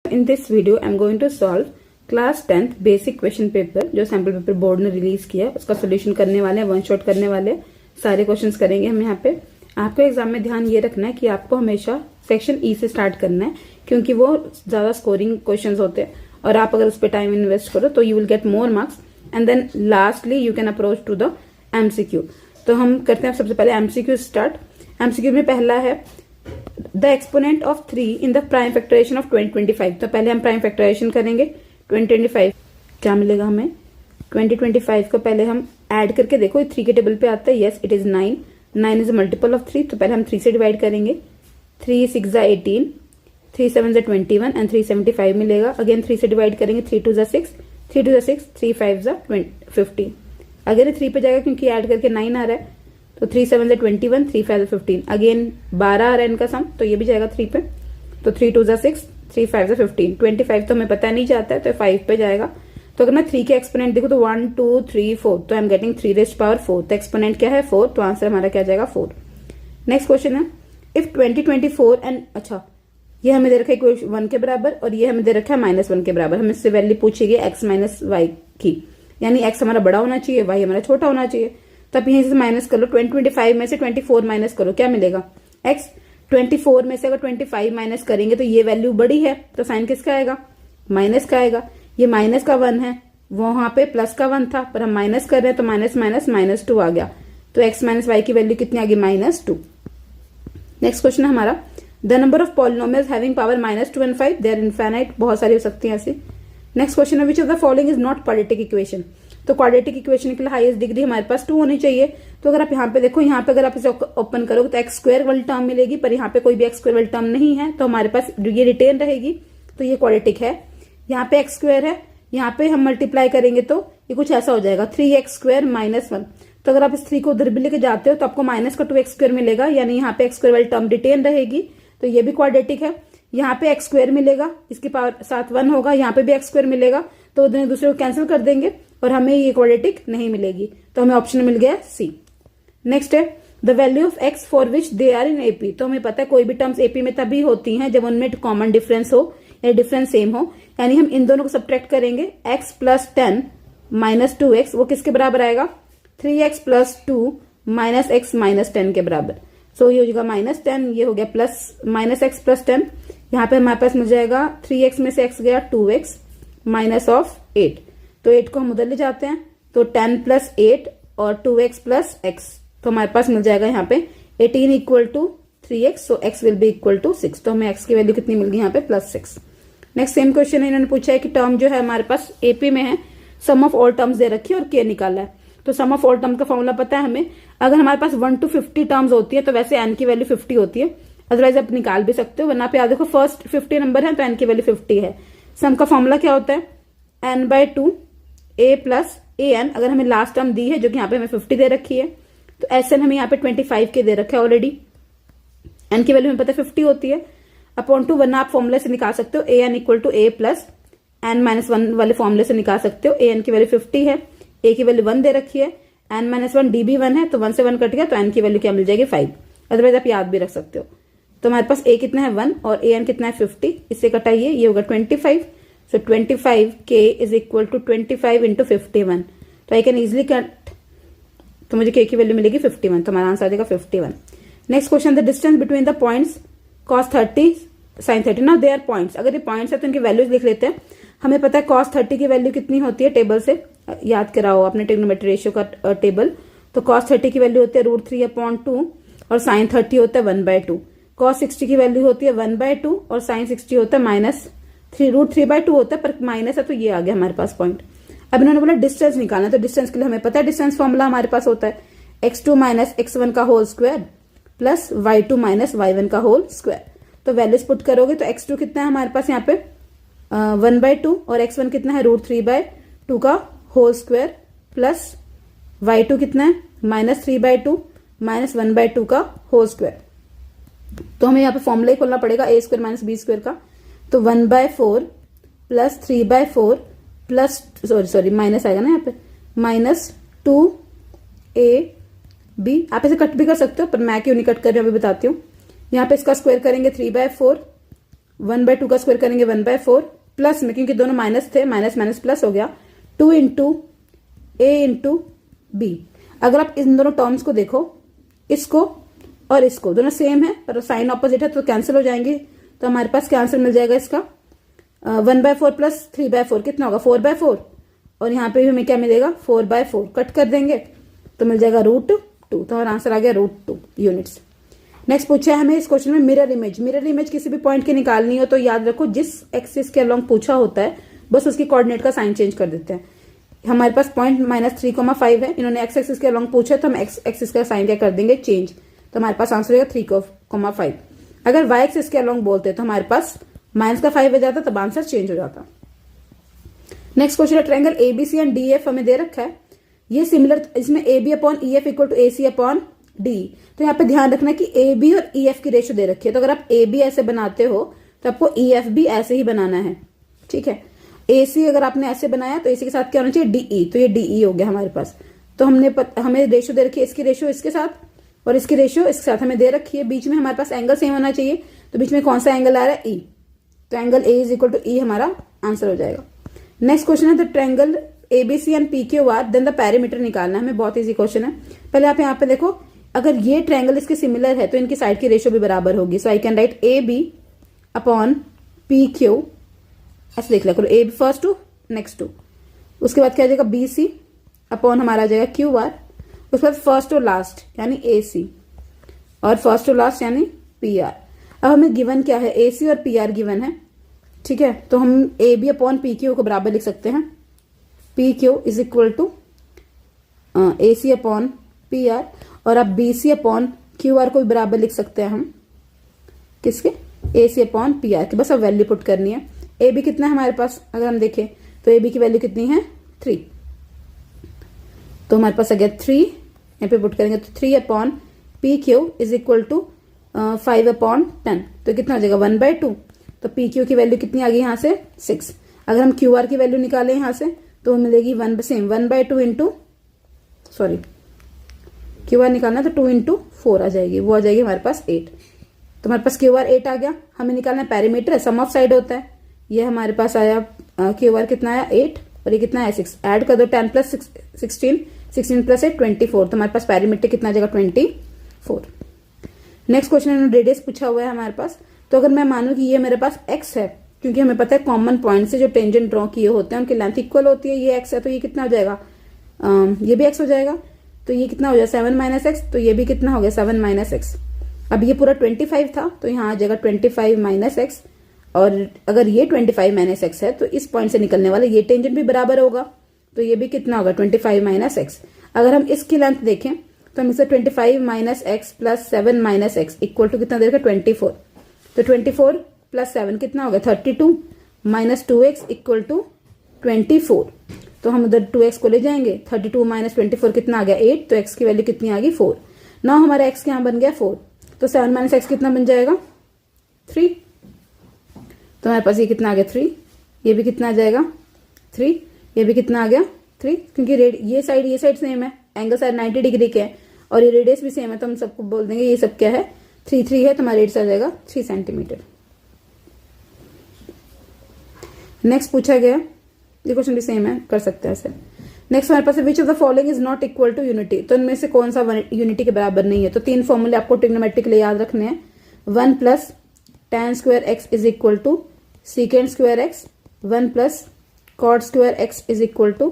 In this video, I'm going to solve class 10th basic question paper जो sample paper board ने release किया, उसका solution करने वाले हैं, वन शॉट करने वाले सारे क्वेश्चंस करेंगे हम यहाँ पे। आपको एग्जाम में ध्यान ये रखना है कि आपको हमेशा सेक्शन ई से स्टार्ट करना है, क्योंकि वो ज्यादा स्कोरिंग क्वेश्चंस होते हैं और आप अगर उस पर टाइम इन्वेस्ट करो तो you will get more marks and then lastly you can approach to the MCQ. तो हम करते हैं सबसे पहले एमसीक्यू स्टार्ट। एमसीक्यू में पहला है the exponent of 3 in the prime factorisation of 2025। तो पहले हम प्राइम फैक्टराइजेशन करेंगे 2025। क्या मिलेगा हमें? 2025 को पहले हम ऐड करके देखो, 3 के टेबल पे आता है, yes it is 9। 9 is a multiple of 3, तो पहले हम 3 से डिवाइड करेंगे। 3 6 जा 18, 3 7 जा 21 एंड 375 मिलेगा। अगेन 3 से डिवाइड करेंगे, 3 2 जा 6, 3 2 जा 6, 3 5 जा 15। अगेन 3 पे जाएगा क्योंकि ऐड करके 9 आ रहा है, तो 3 7 जा 21, 3 5 जा 15। अगेन 12 आ रहा है इनका सम, तो ये भी जाएगा 3 पे, तो 3 2 जा 6, 3 5 जा 15। 25 तो हमें पता नहीं चाहता है, तो 5 पे जाएगा। तो अगर मैं 3 के एक्सपोनेंट देखो तो 1 2 3 4, तो I am getting 3 raised power 4। तो एक्सपोनेंट क्या है? 4, तो आंसर हमारा क्या जाएगा? 4। नेक्स्ट क्वेश्चन है इफ 2024 एंड अच्छा ये हमें दे रखा है 1 के बराबर और ये हमें दे रखा है -1 के बराबर। हमें इससे वैल्यू पूछेगी x माइनस वाई की, यानी x हमारा बड़ा होना चाहिए, y हमारा छोटा होना चाहिए। तो आप यहीं से माइनस कर लो, 2025 में से 24 माइनस करो, क्या मिलेगा? x। 24 में से अगर 25 माइनस करेंगे तो ये वैल्यू बड़ी है, तो साइन किसका आएगा? माइनस का आएगा। ये माइनस का 1 है, वहां पे प्लस का 1 था, पर हम माइनस कर रहे हैं तो माइनस माइनस -2 आ गया। तो x माइनस वाई की वैल्यू कितनी आ गई? -2। नेक्स्ट क्वेश्चन है हमारा the number of polynomials having power -2 and 5 they are infinite. बहुत सारी हो सकती है ऐसी। नेक्स्ट क्वेश्चन है which of the following is not quadratic equation. तो क्वाड्रेटिक इक्वेशन के लिए हाईएस्ट डिग्री हमारे पास 2 होनी चाहिए। तो अगर आप यहाँ पे देखो, यहाँ पे अगर आप इसे ओपन करोगे तो x² वाली टर्म मिलेगी, पर यहाँ पे कोई भी x² वाली टर्म नहीं है, तो हमारे पास ये रिटेन रहेगी, तो ये क्वाड्रेटिक है। यहाँ पे x² है, यहाँ पे हम मल्टीप्लाई करेंगे तो ये कुछ ऐसा हो जाएगा 3x² -1। तो अगर आप इस 3 को उधर भी लेके जाते हो तो आपको माइनस का 2x² मिलेगा, यानी यहाँ पे x² वाली टर्म रिटेन रहेगी, तो ये भी क्वाड्रेटिक है। यहाँ पे x² मिलेगा, इसके पावर साथ 1 होगा, यहाँ पे भी x² मिलेगा, तो दोनों दूसरे को कैंसिल कर देंगे और हमें ये क्वाड्रेटिक नहीं मिलेगी, तो हमें ऑप्शन मिल गया सी। नेक्स्ट है the value of x for which they are in AP. तो हमें पता है कोई भी टर्म्स एपी में तभी होती हैं जब उनमें कॉमन डिफरेंस हो या डिफरेंस सेम हो, यानी हम इन दोनों को सब्ट्रैक्ट करेंगे। x + 10 - 2x वो किसके बराबर आएगा? 3x + 2 - x - 10 के बराबर। सो ये हो जाएगा -10, ये हो गया -x + 10। यहाँ पे हमारे पास मिल जाएगा 3x में से x गया 2x -8। तो 8 को हम उधर ले जाते हैं, तो 10 + 8 और 2x + x, तो हमारे पास मिल जाएगा यहाँ पे 18 = 3x, so x will be equal to 6। तो हमें x की वैल्यू कितनी मिल गई यहाँ पे? +6। नेक्स्ट सेम क्वेश्चन है, इन्होंने पूछा है कि टर्म जो है हमारे पास एपी में है, सम ऑफ ऑल टर्म्स दे रखी है और k निकाला है। तो सम ऑफ ऑल टर्म का फॉर्मूला पता है हमें। अगर हमारे पास 1 to 50 टर्म्स होती है तो वैसे n की वैल्यू 50 होती है, अदरवाइज आप निकाल भी सकते हो, वरना पे आप देखो फर्स्ट 50 नंबर है तो n की वैल्यू 50 है। सम का फॉर्मूला क्या होता है? n/2 a + an। अगर हमें लास्ट टर्म दी है जो कि यहाँ पे हमें 50 दे रखी है, तो sn हमें यहाँ पे 25 के दे रखा है ऑलरेडी। n की वैल्यू हमें पता है 50 होती है, अपॉन टू, वरना आप फॉर्मूले से निकाल सकते हो an = a + n-1 वाले फॉर्मूले से निकाल सकते हो। an की वैल्यू 50 है, a की वैल्यू 1 दे रखी है, n-1 d भी 1 है, तो 1 से 1 कट गया, तो n की वैल्यू क्या मिल जाएगी? 5। अदरवाइज आप याद भी रख सकते हो। तो हमारे पास a कितना है? 1 और an कितना है? 50। इससे कटाइए, ये होगा 25। सो 25k इज इक्वल टू 25 × 51। तो आई कैन इजिली कट, तो मुझे k की वैल्यू मिलेगी 51, तो हमारा आंसर आ जाएगा 51। Next question the distance between the points cos 30 sin 30। Now they are points. अगर ये पॉइंट्स है तो इनकी वैल्यूज लिख लेते हैं। हमें पता है cos 30 की वैल्यू कितनी होती है, टेबल से याद कराओ अपने ट्रिग्नोमेट्री रेशियो का टेबल। तो cos 30 की वैल्यू होती है √3/2 और sin 30 होता है 1/2। cos 60 की वैल्यू होती है 1/2 और sin 60 होता है √3/2 होता है, पर माइनस है तो ये आ गया हमारे पास पॉइंट। अब इन्होंने बोला डिस्टेंस निकालना, तो डिस्टेंस के लिए हमें पता है डिस्टेंस फॉर्मूला हमारे पास होता है x2 - x1 का whole square plus y2 - y1 का होल स्क्वायर। तो वैल्यूज पुट करोगे तो x2 कितना है हमारे पास यहाँ पे 1/2 और x1 कितना है √3/2 का होल स्क्वायर प्लस y2 कितना है -3/2 - 1/2 का होल स्क्वायर। तो हमें यहाँ पे फॉर्मूला ही खोलना पड़ेगा a² - b² का। तो 1/4 + 3/4 प्लस सॉरी माइनस आएगा ना यहाँ पे -2ab। आप इसे कट भी कर सकते हो, पर मैं क्यों नहीं कट कर रही हूँ अभी बताती हूँ। यहाँ पे इसका स्क्वायर करेंगे 3/4 1/2 का स्क्वायर करेंगे 1/4 प्लस में, क्योंकि दोनों माइनस थे, माइनस माइनस प्लस हो गया, 2 इंटू ए इंटू बी। अगर आप इन दोनों टर्म्स को देखो, इसको और इसको, दोनों सेम है पर साइन ऑपोजिट है तो कैंसिल हो जाएंगे। तो हमारे पास क्या आंसर मिल जाएगा इसका, 1/4 प्लस 3/4 कितना होगा 4/4, और यहाँ पे भी हमें क्या मिलेगा 4/4, कट कर देंगे तो मिल जाएगा √2। तो हमारा आंसर आ गया √2 यूनिट्स। नेक्स्ट पूछा है हमें इस क्वेश्चन में मिरर इमेज। मिरर इमेज किसी भी पॉइंट की निकालनी हो तो याद रखो जिस एक्सिस के अलोंग पूछा होता है बस उसकी कोऑर्डिनेट का साइन चेंज कर देते हैं। हमारे पास पॉइंट -3,5 है, इन्होंने एक्स एक्सिस के अलोंग पूछा तो हम एक्स एक्सिस का साइन क्या कर देंगे चेंज, तो हमारे पास आंसर होगा 3,5। अगर वाई एक्सिस के अलोंग बोलते तो हमारे पास -5 हो जाता, तब आंसर चेंज हो जाता। नेक्स्ट क्वेश्चन है ट्रायंगल एबीसी एंड डीएफ हमें दे रखा है, ये सिमिलर, इसमें AB upon EF equal to AC upon D। तो यहाँ पे ध्यान रखना कि AB और EF की रेशियो दे रखी है, तो अगर आप AB ऐसे बनाते हो तो आपको EF भी ऐसे ही बनाना है, ठीक है। AC अगर आपने ऐसे बनाया तो AC के साथ क्या होना चाहिए DE, तो ये DE हो गया हमारे पास। तो हमें रेशियो दे रखी है, इसकी रेशियो इसके साथ और इसकी रेशियो इसके साथ हमें दे रखी है। बीच में हमारे पास एंगल सेम होना चाहिए, तो बीच में कौन सा एंगल आ रहा है E, तो angle A is equal to E हमारा आंसर हो जाएगा। नेक्स्ट क्वेश्चन है the triangle ABC and PQR then the parameter निकालना है हमें, बहुत इजी क्वेश्चन है। पहले आप यहाँ पे देखो, अगर ये ट्रायंगल इसके सिमिलर है तो इनकी साइड की रेशियो भी बराबर होगी। So I can write AB upon PQ, ऐसे देख लिया करो, AB first two next two, उसके बाद क्या आ जाएगा BC अपॉन हमारा आ जाएगा QR, उसके बाद फर्स्ट टू लास्ट यानी AC और फर्स्ट टू लास्ट यानी PR। अब हमें गिवन क्या है, AC और PR गिवन है, ठीक है। तो हम AB अपॉन PQ को बराबर लिख सकते हैं, PQ is equal to AC upon PR, और आप BC अपॉन QR को भी बराबर लिख सकते हैं हम किसके, AC अपॉन PR के। बस अब वैल्यू पुट करनी है। AB कितना है हमारे पास, अगर हम देखें तो AB की वैल्यू कितनी है 3, तो हमारे पास आ गया 3, यहाँ पे पुट करेंगे तो 3 upon PQ is equal to 5 upon 10, तो कितना हो जाएगा 1/2। तो PQ की वैल्यू कितनी आ गई यहाँ से 6। अगर हम QR की वैल्यू निकालें यहाँ से तो मिलेगी 1/2 इंटू, सॉरी QR निकालना तो 2 इंटू 4 आ जाएगी, वो आ जाएगी हमारे पास 8। तो हमारे पास QR 8 आ गया। हमें निकालना है पैरीमीटर है, सम ऑफ साइड होता है, ये हमारे पास आया QR कितना आया 8 और ये कितना है 6, ऐड कर दो 10 प्लस 16, 16 प्लस 8 24, तो हमारे पास पैरीमीटर कितना आ जाएगा 24। नेक्स्ट क्वेश्चन रेडियस पूछा हुआ है हमारे पास। तो अगर मैं मानूं कि ये मेरे पास x है, क्योंकि हमें पता है कॉमन पॉइंट से जो टेंजेंट ड्रॉ किए होते हैं उनकी लेंथ इक्वल होती है, ये x है तो ये कितना हो जाएगा, ये भी x हो जाएगा, तो ये कितना हो जाएगा 7 माइनस एक्स, तो ये भी कितना हो गया 7 माइनस एक्स। अब ये पूरा 25 था तो यहाँ आ जाएगा 25 माइनस एक्स, और अगर ये 25 माइनस एक्स है तो इस पॉइंट से निकलने वाला ये टेंजेंट भी बराबर होगा, तो ये भी कितना होगा 25 माइनस एक्स। अगर हम इसकी लेंथ देखें तो हम इसे 25 minus x plus 7 minus x equal to कितना देगा 24, तो 24 प्लस 7 कितना हो गया 32 माइनस 2x इक्वल टू 24, तो हम उधर 2x को ले जाएंगे, 32 माइनस 24 कितना आ गया 8, तो x की वैल्यू कितनी आ गई 4। नाउ हमारा x यहाँ बन गया 4, तो 7 माइनस एक्स कितना बन जाएगा 3, तो हमारे पास ये कितना आ गया 3, ये भी कितना आ जाएगा 3, ये भी कितना आ गया 3, क्योंकि ये साइड सेम है, एंगल साइड 90 डिग्री के है और ये रेडियस भी सेम है, तो हम सबको बोल देंगे ये सब क्या है 3 है, तो हमारा रेडियस आ जाएगा 3 सेंटीमीटर। नेक्स्ट पूछा गया, ये क्वेश्चन भी सेम है, कर सकते हैं ऐसे। नेक्स्ट हमारे पास which of the following is not equal to unity, तो इनमें से कौन सा यूनिटी के बराबर नहीं है। तो 3 फॉर्मूले आपको ट्रिग्नोमेट्री के लिए याद रखने हैं। 1 plus tan square x is equal to secant square x, 1 plus cot square x is equal to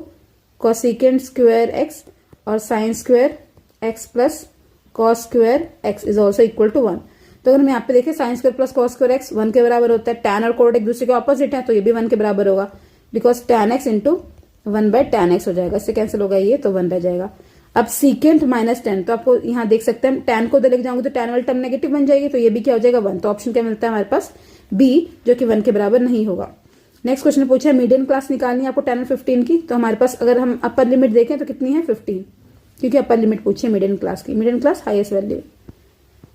cosecant square x, और sine square x plus cos square x is also equal to 1। तो अगर हम यहाँ पे देखें sine square plus cos square x 1 के बराबर होता है, tan और कोट एक दूसरे के ऑपोजिट है तो ये भी 1 के बराबर होगा, because tan x into 1/tan x हो जाएगा, इससे कैंसिल होगा ये, तो 1 रह जाएगा। अब सीकेंट माइनस 10, तो आपको यहाँ देख सकते हैं tan को उधर लेके जाऊंगे तो tan वाली टर्म नेगेटिव बन जाएगी, तो ये भी क्या हो जाएगा 1, तो ऑप्शन क्या मिलता है हमारे पास B, जो कि 1 के बराबर नहीं होगा। नेक्स्ट क्वेश्चन पूछा है मीडियन क्लास निकालनी है आपको 10 और 15 की, तो हमारे पास अगर हम अपर लिमिट देखें तो कितनी है 15, क्योंकि अपर लिमिट पूछी है मीडियन क्लास की, median class highest value.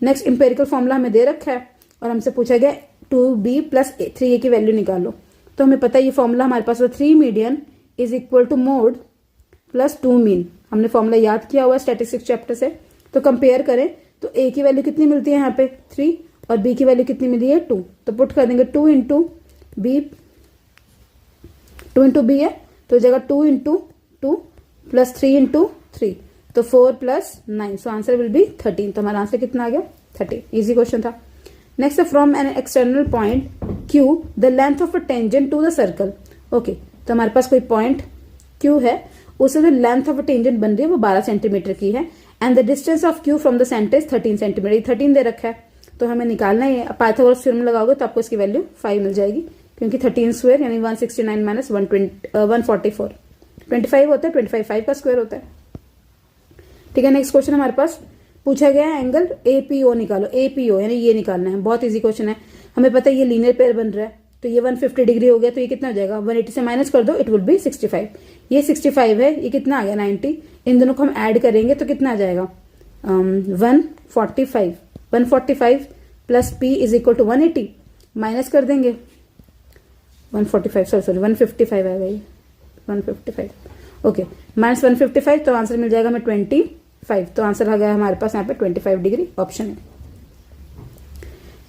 Next empirical formula हमें दे रखा है और हमसे पूछा गया 2b प्लस 3a की वैल्यू निकालो। तो हमें पता है ये फॉर्मूला हमारे पास 3 median is equal to mode plus 2 mean, हमने फॉर्मूला याद किया हुआ है स्टैटिस्टिक्स चैप्टर से। तो कंपेयर करें तो a की वैल्यू कितनी मिलती है यहाँ पे 3 और b की वैल्यू कितनी मिली है 2, तो पुट कर देंगे 2 इंटू बी, 2 इंटू बी है तो जगह 2 इंटू 2 प्लस 3 इंटू 3, तो 4 plus 9, so answer will be 13। तो हमारा आंसर कितना आ गया 30। इजी क्वेश्चन था। Next, from an external point Q the length of a tangent to the circle. Okay, तो हमारे पास कोई पॉइंट Q है, उससे जो लेंथ ऑफ अ टेंजेंट बन रही है वो 12 सेंटीमीटर की है, and the distance of Q from the centre is 13 centimetre. 13 दे रखा है, तो हमें निकालना है। पाइथागोरस थ्योरम लगाओगे तो आपको इसकी वैल्यू 5 मिल जाएगी, क्योंकि 13 स्क्वायर यानी 169 माइनस 144, 25 होता है, 25 5 का स्क्वायर होता है। ठीक है, नेक्स्ट क्वेश्चन हमारे पास पूछा गया है एंगल APO निकालो। APO यानी ये निकालना है, बहुत इजी क्वेश्चन है। हमें पता है ये लीनियर पेयर बन रहा है, तो ये 150 डिग्री हो गया, तो ये कितना हो जाएगा 180 से माइनस कर दो, इट विल बी 65। ये 65 है, ये कितना आ गया 90। इन दोनों को हम ऐड करेंगे तो कितना आ जाएगा 145। 145 plus P is equal to 180, minus कर देंगे 145, सॉरी 155 आएगा ये 155। ओके, माइनस 155, तो आंसर मिल जाएगा हमें 25। तो आंसर आ गया हमारे पास यहाँ पे 25 डिग्री, ऑप्शन है।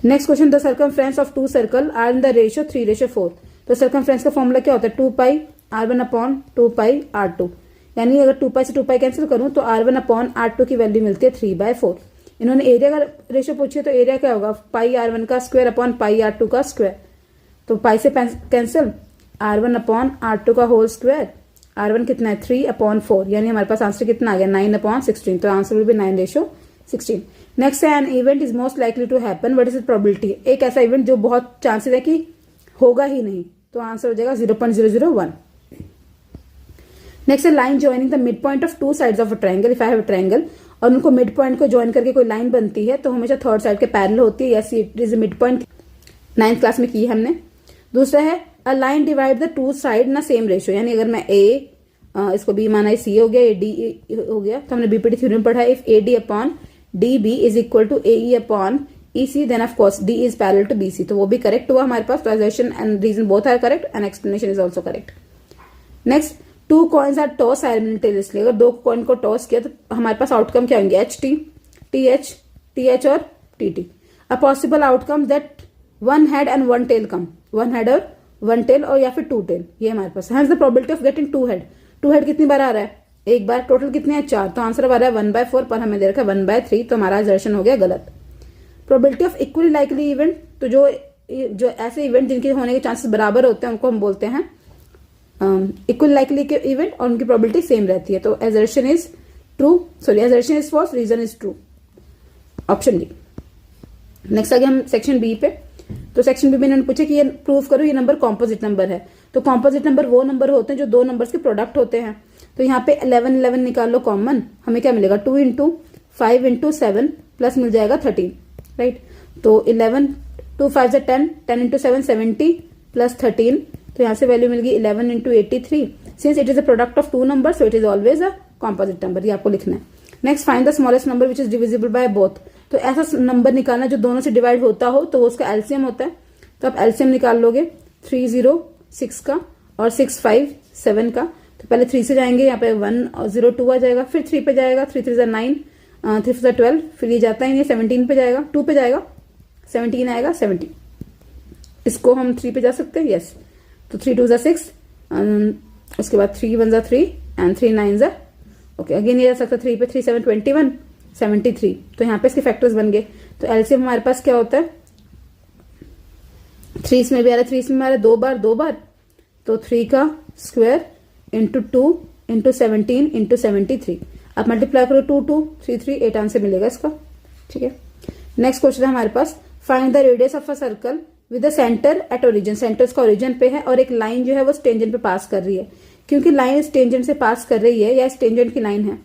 Next question, the circumference of two circle are in the ratio 3:4। तो सर्कमफ्रेंस का फॉर्मूला क्या होता है 2 पाई r1 अपॉन 2 पाई r2, यानी अगर 2 पाई से 2 पाई कैंसिल करूं तो r1 अपॉन r2 की वैल्यू मिलती है 3/4। इन्होंने एरिया का रेशियो पूछी है, तो एरिया क्या होगा पाई r1 का स्क्वायर अपॉन पाई r2 का स्क्वायर, तो पाई से कैंसिल r1 अपॉन r2 का होल स्क्वायर, r1 कितना है 3/4, यानी हमारे पास आंसर कितना आ गया 9/16, तो आंसर विल बी 9:16। नेक्स्ट है, an event is most likely to happen, what is the probability. एक ऐसा इवेंट जो बहुत चांसेस है कि होगा ही नहीं, तो आंसर हो जाएगा 0.001। नेक्स्ट है, line joining the mid point of two sides of a triangle. If I have a triangle और उनको मिड पॉइंट को ज्वाइन करके कोई लाइन बनती है, तो हमेशा थर्ड साइड के पैरेलल होती है, yes it is mid point, 9th class में की है हमने। दूसरा है, a line divide the two side ना सेम रेशियो, यानी अगर मैं इसको B माना है, C हो गया, ये D हो गया, तो हमने बीपीटी थ्योरम पढ़ा है, if AD upon DB is equal to AE upon EC, then of course D is parallel to BC, तो वो भी करेक्ट हुआ हमारे पास। तो assertion and reason both are correct and explanation is also correct. Next, two coins are toss simultaneously. अगर दो coin को टॉस किया तो हमारे पास आउटकम क्या होंगे HT, TH, TH और TT। A possible outcome that one head and one tail come, one head और वन टेल, और या फिर टू टेल, ये हमारे पास। Hence the probability of getting two head, two head कितनी बार आ रहा है एक बार, टोटल कितने हैं 4, तो आंसर आ रहा है 1/4, पर हमें दे रखा है 1/3, तो हमारा असर्शन हो गया गलत। Probability of equally likely event, तो जो ऐसे इवेंट जिनके होने के चांसेस बराबर होते हैं उनको हम बोलते हैं इक्वल लाइकली के इवेंट, और उनकी प्रोबेबिलिटी सेम रहती है। तो assertion is true, sorry assertion is false, reason is true, option D. Next आ गया हम सेक्शन बी पे। तो सेक्शन बी में इन्होंने पूछा कि ये प्रूव करो ये नंबर कॉम्पोजिट नंबर है। तो कॉम्पोजिट नंबर वो नंबर होते हैं जो दो नंबर्स के प्रोडक्ट होते हैं। तो यहाँ पे 11 निकाल लो कॉमन, हमें क्या मिलेगा 2 इंटू 5 इंटू 7 प्लस मिल जाएगा 13, राइट। तो 11, 2 5 से 10, 10 इंटू 7 70 प्लस 13, तो यहाँ से वैल्यू मिल गई 11 into 83। Since it is a product of two number, so it is always a composite number, ये आपको लिखना है। Next, find the smallest number which is divisible by both. तो ऐसा नंबर निकालना जो दोनों से डिवाइड होता हो, तो वो उसका एलसीएम होता है। तो आप एलसीएम निकाल लोगे 306 का और 657 का। तो पहले 3 से जाएंगे, यहाँ पे 1 और 0 2 आ जाएगा, फिर 3 पे जाएगा, 3 3 9, 3 4 12, फिर ये जाता ही नहीं 17 पे जाएगा, 2 पे जाएगा 17 आएगा 70। इसको हम 3 पे जा सकते हैं, यस। तो 3 2 6, उसके बाद 3 1 3 एंड 3 9 ओके, अगेन ये जा सकता है 3 पे, 3 7 21 73। तो यहाँ पे इसके फैक्टर्स बन गए। तो एलसीएम हमारे पास क्या होता है 3 में भी आ रहा है, 3 में आ रहा है 2 बार, तो 3 का स्क्वायर इंटू 2 इंटू 17 इंटू 73। आप मल्टीप्लाई करो 2 2 3 3, 8 आंसर मिलेगा इसका, ठीक है। नेक्स्ट क्वेश्चन है हमारे पास, find the radius of a circle with the centre at origin. Centre उसका ओरिजिन पे है और एक लाइन जो है वो टेंजेंट पे पास कर रही है। क्योंकि लाइन इस टेंजेंट से पास कर रही है, या इस टेंजेंट की लाइन है,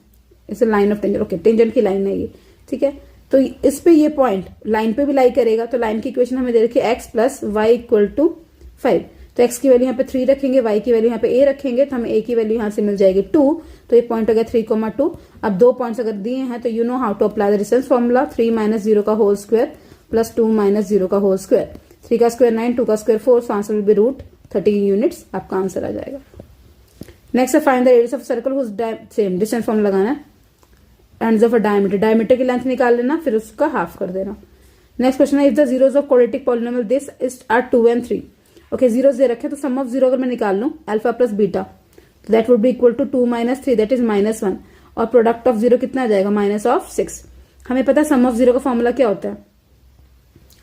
इस line of tangent, okay tangent की लाइन है ये, ठीक है। तो इस पे ये पॉइंट लाइन पे भी लाई करेगा। तो लाइन की इक्वेशन हमें दे रखी है x plus y equal to 5। तो x की वैल्यू यहाँ पे 3 रखेंगे, y की वैल्यू यहाँ पे a रखेंगे, तो हमें a की वैल्यू यहाँ से मिल जाएगी 2। तो ये पॉइंट हो गया 3,2। अब 2 पॉइंट्स अगर दिए हैं तो you know how to apply the distance formula, 3 minus 0 का होल स्क्वायर प्लस 2 माइनस 0 का होल स्क्वायर। 3 का स्क्वायर 9, 2 का square 4, so answer will be root 30 units, आपका आंसर आ जाएगा। Next find the radius of circle whose same distance formula लगाना है, ends of a diameter, diameter की लेंथ निकाल लेना, फिर उसका हाफ कर देना। नेक्स्ट क्वेश्चन है, if the zeros of quadratic polynomial this is are 2 and 3। Okay, zeros दे रखे तो सम ऑफ जीरो अगर मैं निकाल लूं अल्फा प्लस बीटा तो that would be equal to 2 - 3 that is -1 और प्रोडक्ट ऑफ जीरो कितना आ जाएगा -6। हमें पता है सम ऑफ जीरो का फॉर्मूला क्या होता है,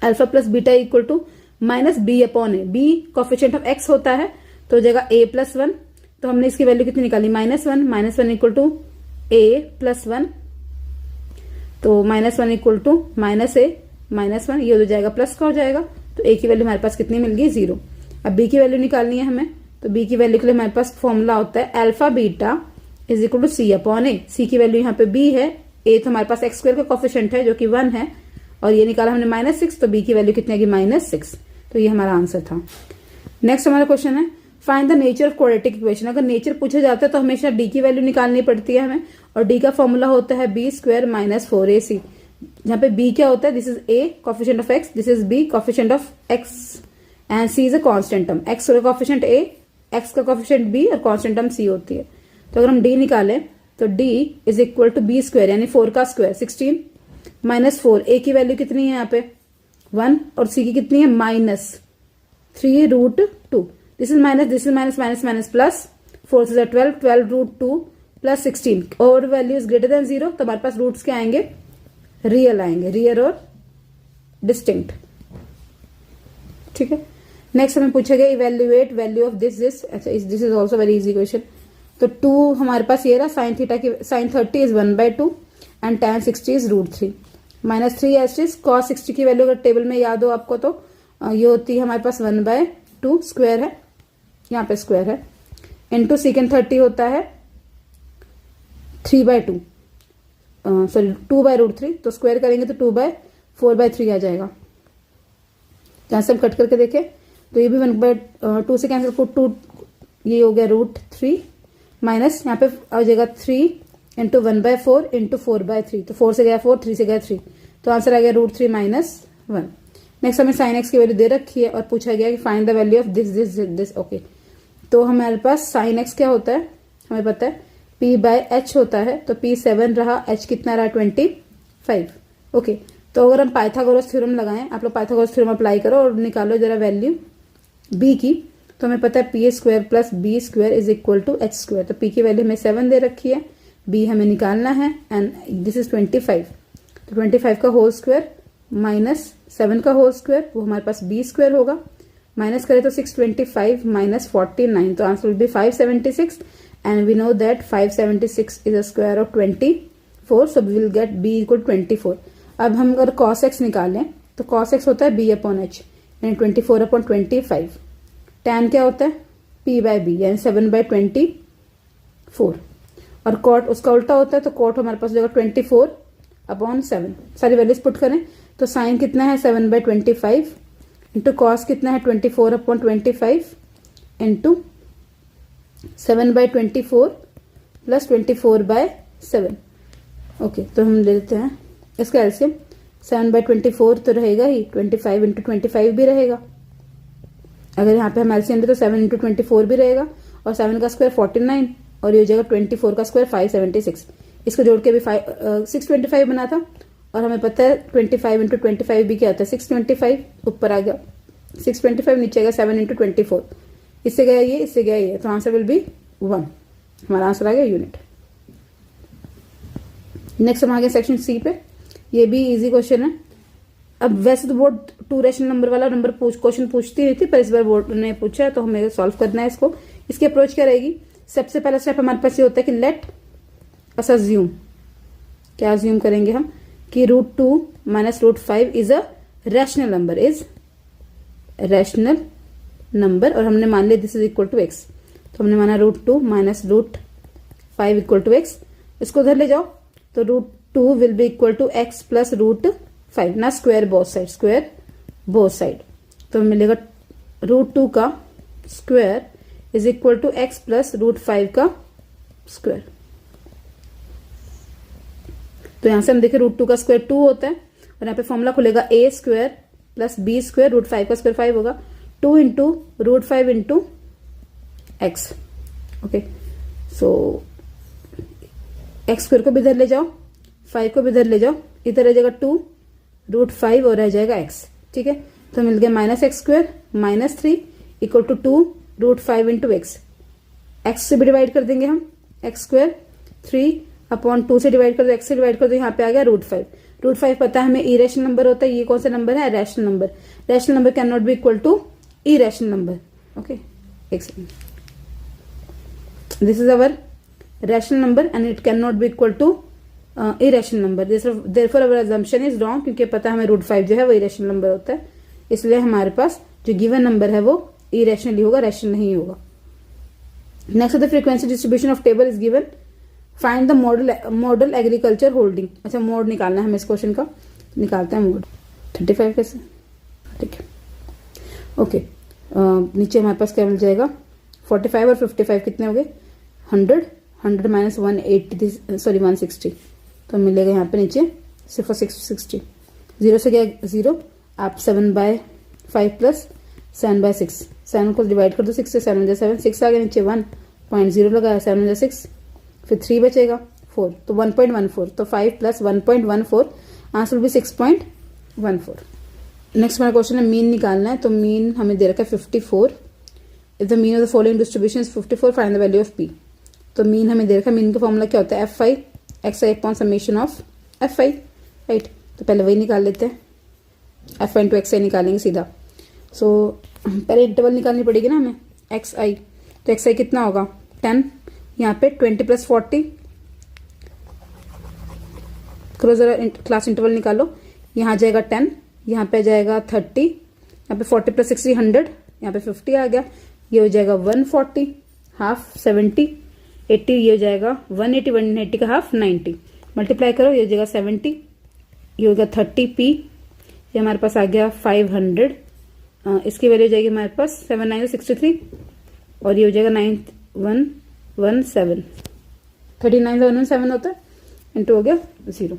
alpha plus beta equal to -b/a। b coefficient of x होता है तो हो जाएगा a+1। तो हमने इसकी वैल्यू कितनी निकाली -1 इक्वल टू a+1 तो -1 इक्वल टू -a-1 ये हो जाएगा प्लस का हो जाएगा। तो a की वैल्यू हमारे पास कितनी मिल गई 0। अब b की वैल्यू निकालनी है हमें तो b की वैल्यू के लिए हमारे पास फॉर्मूला होता है alpha beta is equal to c/a। c की वैल्यू यहाँ पे b है, a तो हमारे पास x² का कोफिशिएंट है जो कि 1 है और ये निकाला हमने -6 तो b की वैल्यू कितनी आएगी -6। तो ये हमारा आंसर था। नेक्स्ट हमारा क्वेश्चन है, find the nature of quadratic equation. अगर नेचर पूछा जाता है तो हमेशा d की वैल्यू निकालनी पड़ती है हमें और d का फॉर्मूला होता है b² - 4ac। जहां पे b क्या होता है, this is a coefficient of x, this is b coefficient of x and c is a constant term. x का कोफिशिएंट a, x का कोफिशिएंट b और कांस्टेंट टर्म c होती है। तो अगर हम d निकालें तो d is equal to b² यानी 4 का स्क्वायर 16 -4। a की वैल्यू कितनी है यहाँ पे 1 और c की कितनी है -3√2। दिस इज माइनस प्लस 4 से 12√2 प्लस 16 और वैल्यू इज ग्रेटर देन 0 तो हमारे पास रूट्स क्या आएंगे, रियल आएंगे, रियल और डिस्टिंक्ट। ठीक है। नेक्स्ट हमें पूछा गया इवेल्युएट वैल्यू ऑफ दिस। अच्छा, this is also very easy question. तो 2 हमारे पास ये रहा, साइन थीटा की sine 30 is 1/2 and tan 60 is √3 -3 एस्टिस cos 60 की वैल्यू अगर टेबल में याद हो आपको तो ये होती है हमारे पास 1/2 स्क्वायर है, यहाँ पे स्क्वायर है, इंटू सेकेंड 30 होता है 3/2 सॉरी 2/√3 तो स्क्वायर करेंगे तो 2/4/3 आ जाएगा। यहां से हम कट करके देखें तो ये भी 1/2 से कैंसिल 2 ये हो गया √3 माइनस यहाँ पे आ जाएगा 3 इंटू 1/4 इंटू 4/3 तो 4 से गया 4 3 से गया 3 तो आंसर आ गया √3 - 1। नेक्स्ट हमें साइन एक्स की वैल्यू दे रखी है और पूछा गया कि find the value of this. Okay, तो हमारे पास साइन एक्स क्या होता है हमें पता है p/h होता है तो p 7 रहा, h कितना रहा 25। ओके, तो अगर हम पाइथागोरस थ्योरम लगाएं, आप लोग पाइथागोरस थ्योरम अप्लाई करो और निकालो जरा वैल्यू b की। तो हमें पता है p² plus b² is equal to h²। तो p की वैल्यू हमें 7 दे रखी है, b हमें निकालना है एंड दिस इज 25। तो 25 का होल स्क्वायर माइनस 7 का होल स्क्वायर वो हमारे पास b² होगा, माइनस करें तो 625 माइनस 49 तो answer will be 576 and we know that 576 is a square of 24 so we will get b equal 24। अब हम अगर cos x निकालें तो cos x होता है b/h यानी 24/25। tan क्या होता है p/b यानी 7/24 और cot उसका उल्टा होता है तो cot हमारे पास हो जाएगा 24/7। सारी वैल्यूज पुट करें तो साइन कितना है 7/25 इंटू कॉस कितना है 24/25 इंटू 7/24 प्लस 24/7। ओके, तो हम ले लेते हैं इसका एलसीएम। 7/24 तो रहेगा ही, 25 इंटू 25 भी रहेगा। अगर यहाँ पे हम एलसीएम ले तो 7 इंटू 24 भी रहेगा और 7 का स्क्वायर 49 और ये हो जाएगा 24 का स्क्वायर 576। इसको जोड़ के भी 625 बना था और हमें पता है 25 इंटू 25 भी क्या होता है 625। ऊपर आ गया 625, नीचे आ गया 7 इंटू 24। इससे गया ये, इससे गया ये, तो आंसर विल बी 1। हमारा आंसर आ गया यूनिट। नेक्स्ट हम आ गए सेक्शन सी पे। ये भी इजी क्वेश्चन है। अब वैसे तो बोर्ड 2 रेशनल नंबर वाला नंबर क्वेश्चन पूछती रहती, पर इस बार बोर्ड ने पूछा है तो हमें सॉल्व करना है इसको। इसकी अप्रोच क्या रहेगी, सबसे पहला स्टेप हमारे पास ये होता है कि लेट अस अज्यूम, क्या अज्यूम करेंगे हम कि √2 minus √5 is a rational number, is rational number और हमने मान लिया this is equal to x। तो हमने माना √2 माइनस √5 इक्वल टू x। इसको उधर ले जाओ तो √2 will be equal to x plus √5 ना square both side, square both side. तो मिलेगा √2 का square is equal to x plus √5 का स्क्वायर। तो यहां से हम देखें √2 का स्क्वायर 2 होता है और यहाँ पे फॉर्मूला खुलेगा a² प्लस b² √5 का स्क्वायर 5 होगा 2 इंटू √5 इंटू एक्स। ओके, सो x² को भी इधर ले जाओ, 5 को भी इधर ले जाओ, इधर आ जाएगा 2 √5 और रह जाएगा x। ठीक है, तो मिल गया -x² -3 equal to 2 √5 into x. X से भी डिवाइड कर देंगे हम, x², 3/2 से डिवाइड कर दो, x से डिवाइड कर दो, यहाँ पे आ गया √5। √5 पता है हमें इरेशनल नंबर होता है, ये कौन सा नंबर है, rational number. Rational number can not be equal to irrational number. Okay, एक second, this is our rational number and it can not be equal to irrational number. Therefore our assumption is wrong, क्योंकि पता है हमें √5 जो है वो irrational number होता है, इसलिए हमारे पास जो गिवन नंबर है वो इरेशनल ही होगा, रैशनल नहीं होगा। Next the frequency distribution of table is given, find the model agriculture holding. अच्छा, मोड निकालना है हमें इस क्वेश्चन का, निकालते हैं मोड। 35 कैसे, ठीक है, ओके। नीचे हमारे पास क्या मिल जाएगा, 45 और 55 कितने हो गए, 100 माइनस 180, सॉरी 160, तो मिलेगा यहाँ पे नीचे सिर्फ 660। 0 से क्या 0, आप 7/5 प्लस 7/6, 7 को डिवाइड कर दो 6 से, 7 में 7, 6 आ गया नीचे, 1.0 लगाया, 7 में 6, फिर 3 बचेगा 4, तो 1.14, तो 5 प्लस 1.14, आंसर भी 6.14। नेक्स्ट हमारा क्वेश्चन है मीन निकालना है, तो मीन हमें दे रखा है 54। If the mean of the following distribution is 54, find the value of P. तो मीन हमें दे रखा है, मीन का फॉर्मूला क्या होता है, fi xi upon summation of fi, right. तो पहले वही निकाल लेते हैं, fi इंटू xi निकालेंगे सीधा। सो पहले इंटरवल निकालनी पड़ेगी ना हमें, xi, तो xi कितना होगा 10, यहाँ पे 20 प्लस 40, करो जरा क्लास इंटरवल निकालो, यहाँ जाएगा 10, यहाँ पे जाएगा 30, यहाँ पे 40 प्लस 60 100, यहाँ पे 50 आ गया, ये हो जाएगा 140, हाफ 70, 80, ये हो जाएगा 180, 180 का हाफ 90, मल्टीप्लाई करो, ये हो जाएगा 70, ये होगा 30p, ये हमारे पास आ गया 500, इसकी वैल्यू जाएगी हमारे पास 7/9 और ये हो जाएगा 9117, 39,117 होता है, इंटू हो गया 0।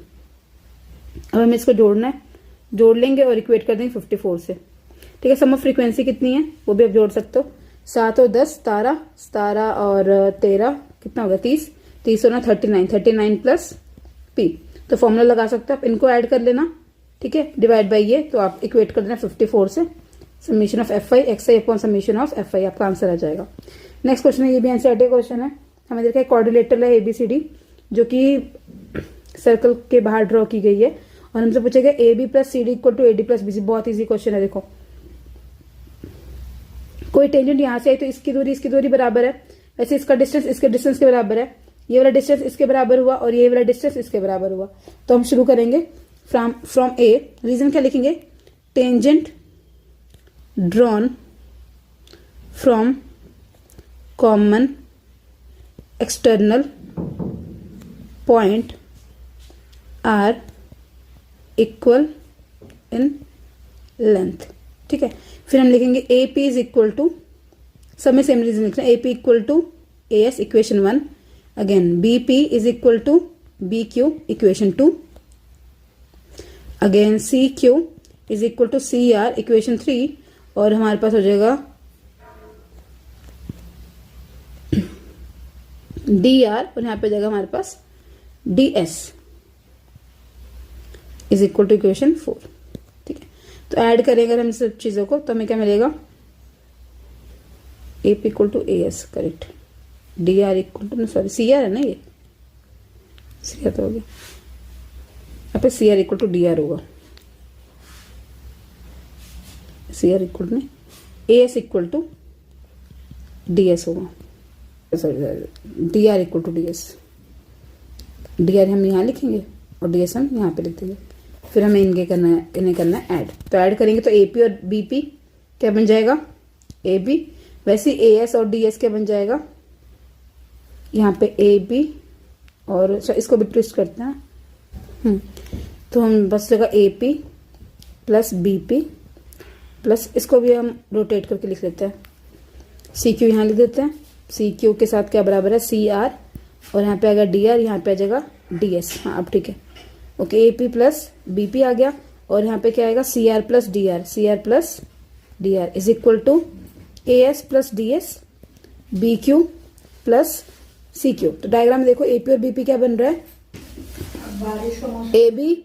अब हमें इसको जोड़ना है, जोड़ लेंगे और इक्वेट कर देंगे 54 से। ठीक है, सम ऑफ फ्रीक्वेंसी कितनी है वो भी आप जोड़ सकते हो, 7 और 10 17, 17 और 13 कितना होगा 30, 30 और 39, 39 प्लस p, तो फॉर्मूला लगा सकते हो आप, इनको ऐड कर लेना। ठीक है, डिवाइड बाई ये, तो आप इक्वेट कर देना 54 से, summation of fi xi upon summation of fi, आपका आंसर आ जाएगा। नेक्स्ट क्वेश्चन है, ये भी एनसीईआरटी क्वेश्चन है, हमें देखा है कोऑर्डिनेटर है ABCD जो कि सर्कल के बाहर ड्रॉ की गई है, और हमसे पूछेगा AB plus CD equal to AD plus BC। बहुत इजी क्वेश्चन है, देखो कोई टेंजेंट यहां से आई तो इसकी दूरी बराबर है, वैसे इसका डिस्टेंस इसके डिस्टेंस के बराबर है, ये वाला डिस्टेंस इसके बराबर हुआ और ये वाला डिस्टेंस इसके बराबर हुआ। तो हम शुरू करेंगे फ्रॉम A, रीजन क्या लिखेंगे, tangent drawn from common external point are equal in length. ठीक है, फिर हम लिखेंगे AP इज इक्वल टू, सब में सेम रीजन लिखना है, AP equal to AS equation 1, again BP is equal to BQ equation 2, again CQ is equal to CR equation 3, और हमारे पास हो जाएगा DR, और यहाँ पे जाएगा हमारे पास DS is equal to equation 4। ठीक है, तो ऐड करेंगे हम सब चीजों को, तो हमें क्या मिलेगा, AP equal to AS, correct, DR equal to, sorry CR है ना, ये CR तो हो गया, यहाँ पे CR इक्वल टू DR होगा, CR equal to AS equal to DS होगा, sorry DR equal to DS, DR हम यहाँ लिखेंगे और DS हम यहाँ पे लिख देंगे, फिर हमें इन्हें करना है ऐड। तो ऐड करेंगे तो AP और BP क्या बन जाएगा, AB, वैसे AS और DS क्या बन जाएगा, यहाँ पे AB और इसको भी ट्विस्ट करते हैं, तो हम बस जगह AP प्लस BP प्लस, इसको भी हम रोटेट करके लिख लेते हैं, CQ यहाँ लिख देते हैं, CQ के साथ क्या बराबर है CR, और यहाँ पे आएगा DR, यहाँ पे आ जाएगा DS। हाँ अब ठीक है, ओके, AP प्लस BP आ गया, और यहाँ पे क्या आएगा CR plus DR is equal to AS plus DS BQ plus CQ। तो डायग्राम देखो, AP और BP क्या बन रहा है, AB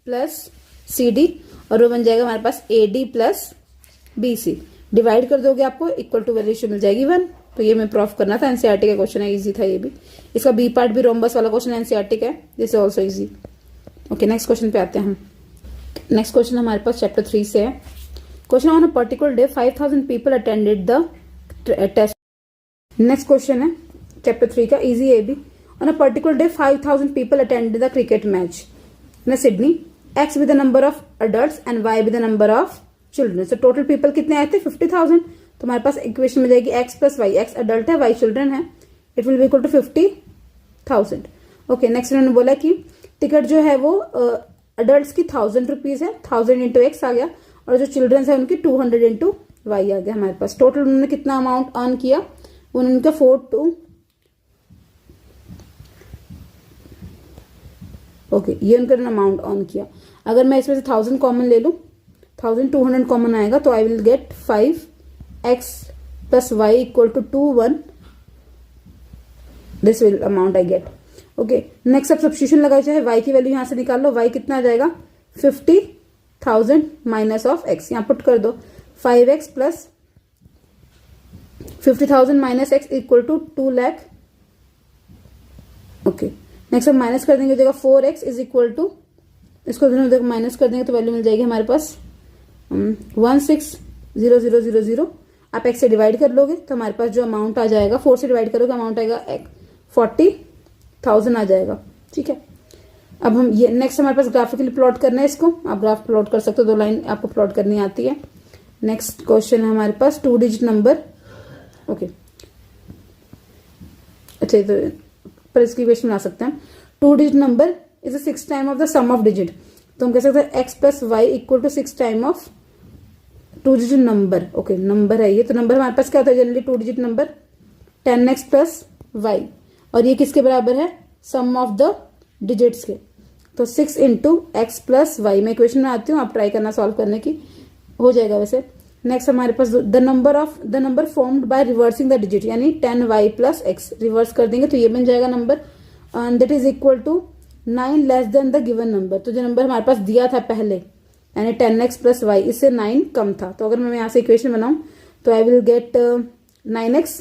प्लस सी डी, और वो बन जाएगा हमारे पास A D plus B C. Divide कर दोगे आपको इक्वल टू वैल्यू मिल जाएगी 1। तो ये मैं प्रूफ करना था, एनसीईआरटी का क्वेश्चन है, इजी था ये भी। इसका बी पार्ट भी रोम्बस वाला क्वेश्चन एनसीईआरटी का है, this is also easy. Okay, next question पे आते हैं हम। नेक्स्ट क्वेश्चन हमारे पास चैप्टर 3 से है। Question on a particular day 5000 people attended the टेस्ट। नेक्स्ट क्वेश्चन है चैप्टर 3 का, इजी है भी। On a particular day 5000 people attended the cricket match in Sydney, x with the number of adults and y with the number of children. So total people कितने आए थे? 50,000। तो हमारे पास equation मिल जाएगी x plus y, x adult है, y children है, it will be equal to 50,000। Okay, next उन्होंने बोला कि टिकट जो है वो अडल्ट की 1000 रुपीज है, 1000 इंटू एक्स आ गया, और जो चिल्ड्रन है उनकी 200 इंटू वाई आ गया हमारे पास। टोटल उन्होंने कितना अमाउंट अर्न किया? उन्होंने 4 ओके, ये उनका अमाउंट अर्न किया। अगर मैं इसमें से 1000 कॉमन ले लूं, 1200 कॉमन आएगा, तो I will get 5x plus y equal to 2 1। This will amount I get. Okay, next अब सब्स्टिट्यूशन लगाओ, चाहे y की वैल्यू यहां से निकाल लो। y कितना आ जाएगा? 50,000 माइनस ऑफ x, यहां पुट कर दो। 5x plus 50,000 minus x equal to 2 lakh. Okay, next अब माइनस कर देंगे, हो जाएगा 4x इज इक्वल टू, इसको दोनों देखो माइनस कर देंगे तो वैल्यू मिल जाएगी हमारे पास 160000। आप x से डिवाइड कर लोगे तो हमारे पास जो अमाउंट आ जाएगा, 4 से डिवाइड करोगे अमाउंट आएगा 40,000 आ जाएगा। ठीक है, अब हम ये नेक्स्ट हमारे पास ग्राफिकली प्लॉट करना है इसको। आप ग्राफ प्लॉट कर सकते हो, 2 लाइन आपको प्लॉट करनी आती है। नेक्स्ट क्वेश्चन है हमारे पास 2 डिजिट नंबर। ओके, अच्छा, तो पर इसकी क्वेश्चन बना सकते हैं। 2 digit number is a 6 time of the sum of digit. तो हम कह सकते हैं x plus y equal to 6 time of 2 digit number. Okay, number है ये, तो नंबर हमारे पास क्या होता है generally 2 digit number? 10x plus y, और ये किसके बराबर है? सम ऑफ द डिजिट्स के। तो 6 इंटू एक्स प्लस वाई। मैं इक्वेशन में आती हूँ, आप ट्राई करना सॉल्व करने की, हो जाएगा वैसे। नेक्स्ट हमारे पास the number formed by reversing the digit, यानी 10y प्लस एक्स रिवर्स कर देंगे तो ये बन जाएगा number, and that is equal to 9 less than the given number. तो जो नंबर हमारे पास दिया था पहले, यानी 10x प्लस वाई, इससे 9 कम था। तो अगर मैं यहाँ से इक्वेशन बनाऊं तो I will get 9x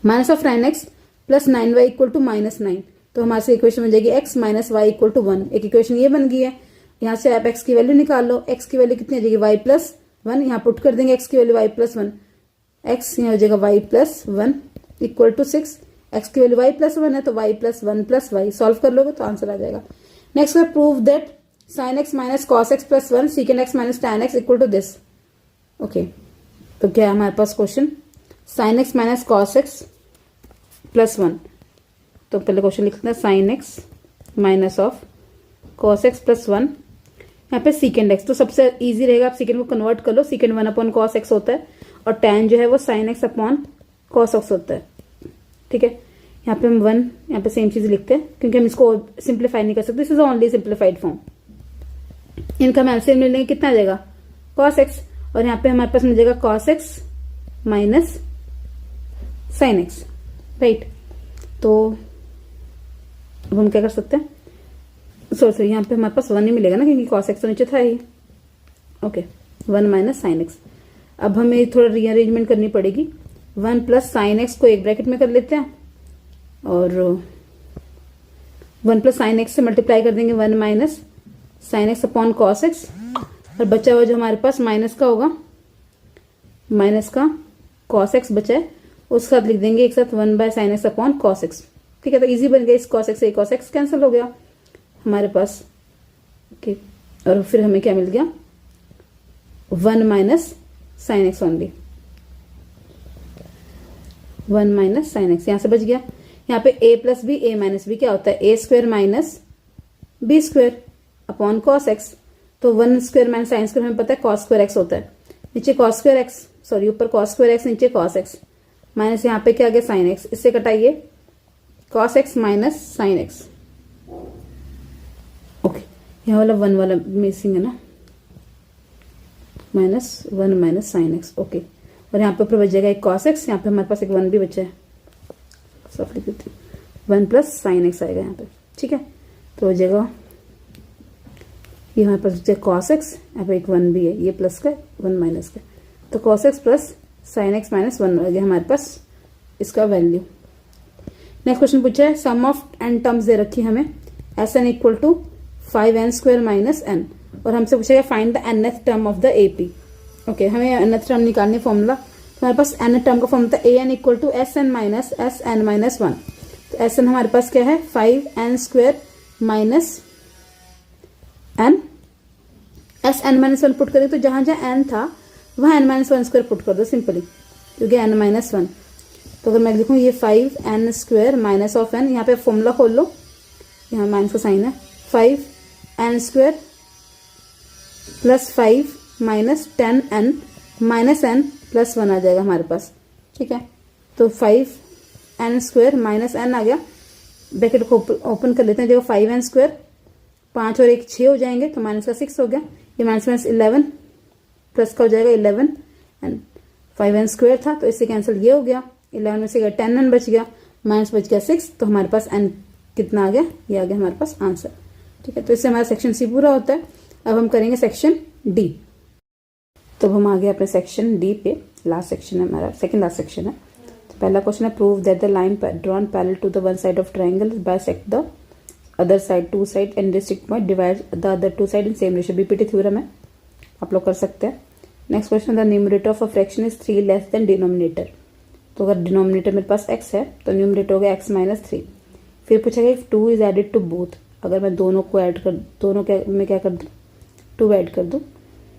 minus of 9x plus 9y equal to -9। तो हमारे से इक्वेशन बन जाएगी x minus y equal to 1। एक इक्वेशन ये बन गई है। यहाँ से आप x की वैल्यू निकाल लो, x की वैल्यू कितनी आ जाएगी? y plus 1। यहाँ पुट कर देंगे x की वैल्यू y प्लस 1, x यहाँ हो जाएगा y plus 1 equal to 6। x की वैल्यू y प्लस 1 है तो y plus 1 plus y solve कर लोगे तो आंसर आ जाएगा। नेक्स्ट है prove that sin x minus cos x plus 1 secant x minus tan x equal to this. Okay, तो क्या है हमारे पास question? sin x minus cos x plus 1। तो पहले क्वेश्चन लिखते हैं sin x minus of cos x plus 1, यहाँ पे secant x। तो सबसे इजी रहेगा, आप secant को कन्वर्ट कर लो, secant 1 अपॉन cos x होता है, और tan जो है वो sin x upon cos x होता है। ठीक है, यहाँ पे हम 1 यहाँ पे सेम चीज लिखते हैं क्योंकि हम इसको सिंप्लीफाई नहीं कर सकते, this is only simplified form. इनका एलसीएम ले लेंगे, कितना आ जाएगा? cos x, और यहाँ पे हमारे पास मिल जाएगा cos x minus sin x, right. तो अब हम क्या कर सकते हैं? सॉरी, यहाँ पे हमारे पास 1 ही मिलेगा ना, क्योंकि cos x तो नीचे था ही। Okay, 1 minus sin x। अब हमें थोड़ा रीअरेंजमेंट करनी पड़ेगी। 1 प्लस साइन एक्स को एक ब्रैकेट में कर लेते हैं, और 1 प्लस साइन एक्स से मल्टीप्लाई कर देंगे 1 minus sine x upon cos x, और बचा हुआ जो हमारे पास माइनस का होगा, माइनस का कॉस एक्स बचा है, उसके साथ लिख देंगे एक साथ 1 by sine x upon cos x. ठीक है, तो इजी बन गया, इस कॉस एक्स से कॉस एक्स कैंसिल हो गया हमारे पास। ओके, और फिर हमें क्या मिल गया? 1 minus sine x only, 1 minus sine x यहां से बच गया। यहाँ पे a plus b, a minus b क्या होता है? a square minus b square upon cos x. तो 1 स्क्वायर माइनस साइन स्क्वायर हमें पता है कॉस स्क्वायर एक्स होता है, नीचे कॉस स्क्वायर एक्स, सॉरी ऊपर कॉस स्क्वायर एक्स नीचे कॉस एक्स, माइनस यहाँ पे क्या आ गया? Sine x. इससे कटाइए cos x minus sine x. Okay, यहाँ वाला 1 वाला मिसिंग है ना, minus 1 minus sine x. Okay, और यहाँ पे ऊपर बच जाएगा एक कॉस एक्स, यहाँ पे हमारे पास एक 1 भी बचा है, सब लिख देते हैं, 1 प्लस साइन एक्स आएगा यहाँ पे। ठीक है, तो हो जाएगा ये हमारे पास बचा कॉस एक्स, यहाँ पे एक 1 भी है, ये प्लस का 1 माइनस का, तो cos x plus sine x minus 1 हो गया हमारे पास इसका वैल्यू। नेक्स्ट क्वेश्चन पूछा है सम ऑफ एन टर्म्स दे रखी हमें, S n equal to 5n square minus n, और हमसे पूछेगा find the nth term of the AP. Okay, हमें nth टर्म निकालनी फॉर्मूला, हमारे पास nth टर्म का फॉर्मूला था an equal to S n minus S n minus 1। तो एस एन हमारे पास क्या है 5n square minus n, S n minus 1 put करें तो जहां जहां n था वहां n माइनस 1 स्क्वायर पुट कर दो सिंपली, क्योंकि n माइनस 1। तो अगर मैं लिखूं ये 5n square minus of n, यहाँ पे फॉर्मूला खोल लो, यहाँ माइनस का साइन है, 5n square plus 5 minus 10n minus n plus 1 आ जाएगा हमारे पास। ठीक है, तो 5n स्क्वायर माइनस n आ गया, ब्रैकेट को ओपन कर लेते हैं, देखो 5n स्क्वायर 5 और 1 6 हो जाएंगे, तो माइनस का 6 हो गया, ये माइनस माइनस 11 प्लस का हो जाएगा 11 एंड 5n स्क्वायर था तो इससे कैंसिल ये हो गया, 11 में से 10n बच गया, माइनस बच गया 6, तो हमारे पास n कितना आ गया, ये आ गया हमारे पास आंसर। ठीक है, तो इससे हमारा सेक्शन सी पूरा होता है। अब हम करेंगे सेक्शन डी। तो हम आ गए अपने सेक्शन डी पे, लास्ट सेक्शन है हमारा, सेकंड लास्ट सेक्शन है। तो पहला क्वेश्चन है prove that the line drawn parallel to the one side of triangle bisect the other side two side and district point divide the other two side in same ratio. BPT theorem है, आप लोग कर सकते हैं। Next question, the numerator of a fraction is 3 less than denominator. तो अगर denominator मेरे पास x है तो न्यूमरेटर हो गया x माइनस 3। फिर पूछेगा if 2 is added to both, अगर मैं दोनों को ऐड कर, दोनों में क्या कर दूं, 2 ऐड कर दूं,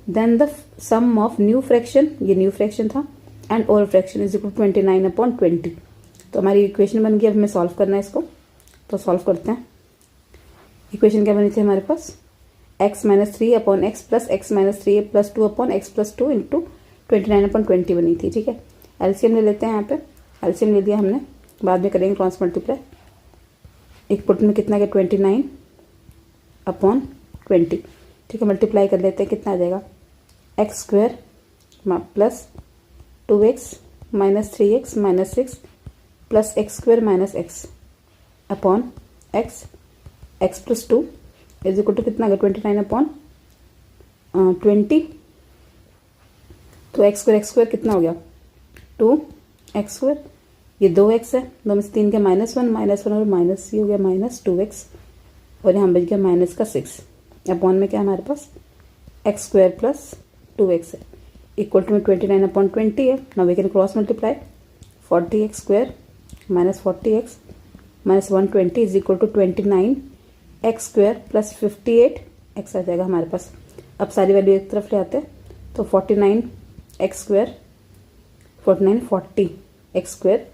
then the sum of new fraction, ये न्यू फ्रैक्शन था, and old fraction is equal 29/20। तो हमारी इक्वेशन बन गई, अब हमें सॉल्व करना है इसको, तो सॉल्व करते हैं। इक्वेशन क्या बनी थी हमारे पास, x minus 3 upon x plus x minus 3 plus 2 upon x plus 2 into 29/20 बनी थी। ठीक है, एलसीएम ले लेते हैं, यहाँ पे एलसीएम ले लिया हमने, बाद में करेंगे क्रॉस मल्टीप्लाई। एक पुट में कितना गया 29/20। ठीक है, मल्टीप्लाई कर लेते हैं, कितना आ जाएगा x square plus 2x minus 3x minus 6 plus x square minus x upon x, x plus 2 is equal to कितना आ गया 29/20। तो एक्स स्क्वायर कितना हो गया 2x स्क्वायर, ये 2x है, 2 में से 3 के -1 -1 और माइनस ही हो गया -2x, और यहाँ बच गया माइनस का 6 अपॉन में क्या हमारे पास एक्स स्क्वायर प्लस 2x है, इक्वल टू में 29/20 है। Now we can cross multiply, 40x square minus 40x minus 120 is equal to 29x square plus 58x आ जाएगा हमारे पास। अब सारी वैल्यू एक तरफ ले आते हैं, तो 49x square 40 x square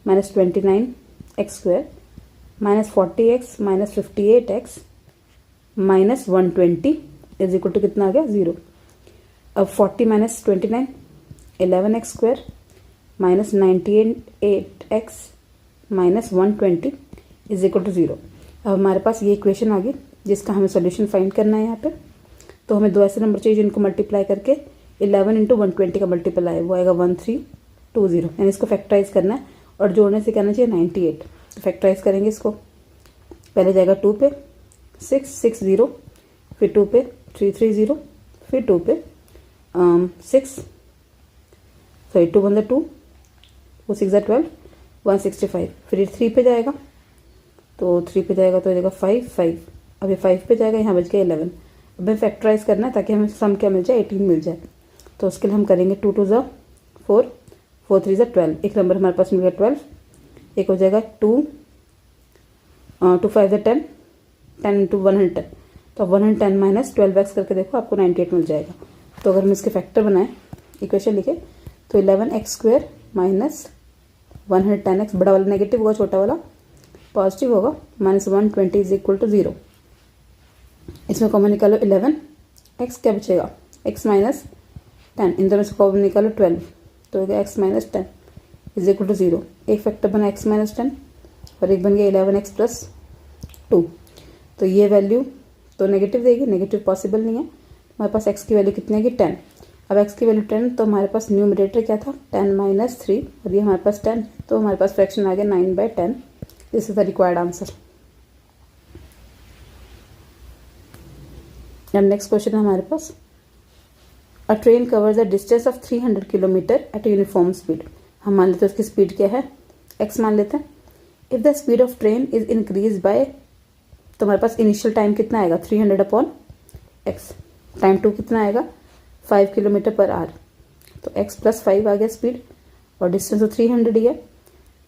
minus 29x square minus 40x minus 58x minus 120 is equal to कितना आ गया 0। अब 40 minus 29 11x square minus 98x minus 120 is equal to 0। अब हमारे पास ये इक्वेशन आ गई जिसका हमें सॉल्यूशन फाइंड करना है। यहाँ पे तो हमें दो ऐसे नंबर चाहिए जिनको मल्टीप्लाई करके 11 इंटू 120 का मल्टीपल आए, वो आएगा 1320, यानी इसको फैक्टराइज करना है और जोड़ने से कहना चाहिए 98। तो फैक्टराइज करेंगे इसको, पहले जाएगा 2 पे 660, फिर 2 पे 330, फिर 2 पे 6, सॉरी 2 1 2, वो 6 12 165, फिर 3 पे जाएगा तो 3 पे जाएगा तो जाएगा 5 5, अब ये 5 पे जाएगा, यहाँ बच गया 11। अब हमें फैक्टराइज करना है ताकि हमें सम क्या मिल जाए 18 मिल जाए। तो उसके लिए हम करेंगे 2 2 ज़ा 4, 4 3 ज़ा 12, एक नंबर हमारे पास मिल गया 12, एक हो जाएगा 2 2 5 ज़ा 10, 10 इंटू 110, तो 110 माइनस 12x करके देखो आपको 98 मिल जाएगा। तो अगर हम इसके फैक्टर बनाएं, इक्वेशन लिखे तो 11x स्क्वायर माइनस 110x, बड़ा वाला नेगेटिव होगा, छोटा वाला पॉजिटिव होगा, माइनस 120 इज इक्वल टू 0। इसमें कॉमन निकालो 11, x क्या बचेगा x माइनस 10, इन दोनों से कॉमन निकालो 12, तो होगा x minus 10 is equal to 0। एक फैक्टर बना x माइनस 10 और एक बन गया 11x प्लस 2। तो ये वैल्यू तो नेगेटिव देगी, नेगेटिव पॉसिबल नहीं है। हमारे पास x की वैल्यू कितनी है कि 10। अब x की वैल्यू 10, तो हमारे पास न्यूमरेटर क्या था 10 माइनस 3, और ये हमारे पास 10, तो हमारे पास फ्रैक्शन आ गया 9/10। This is the required answer. अब नेक्स्ट क्वेश्चन है हमारे पास, a train covers the distance of 300 kilometre at uniform speed. हम मान लेते हैं उसकी स्पीड क्या है, x मान लेते हैं। If the speed of train is increase by, तो हमारे पास इनिशियल टाइम कितना आएगा 300 अपॉन x, टाइम 2 कितना आएगा 5 किलोमीटर पर आवर, तो x प्लस 5 आ गया स्पीड और डिस्टेंस तो 300 ही है।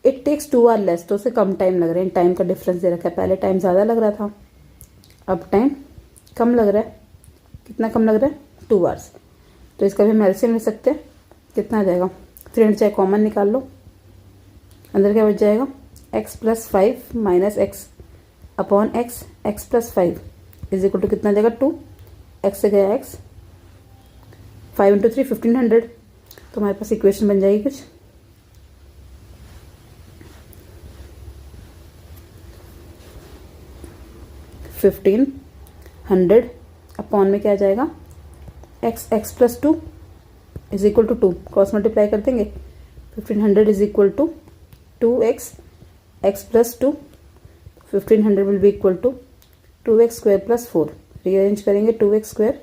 इट टेक्स 2 आवर लेस, तो उसे कम टाइम लग रहा है, टाइम का डिफरेंस दे रखा है, पहले टाइम ज़्यादा लग रहा था अब टाइम कम लग रहा है, कितना कम लग रहा है 2 आवर्स। तो इसका भी हम एलसीएम ले सकते हैं, कितना आ जाएगा 300 चाहे कॉमन निकाल लो, अंदर क्या बच जाएगा x plus 5 minus x upon x, x plus 5 is equal to कितना आ जाएगा 2, x से गया x, 5 इंटू 3 1500, तो हमारे पास इक्वेशन बन जाएगी कुछ 1500 अपॉन में क्या आ जाएगा x plus 2 is equal to 2, cross multiply कर देंगे 1500 is equal to 2x, x plus 2, 1500 will be equal to 2x square plus 4, rearrange करेंगे 2x square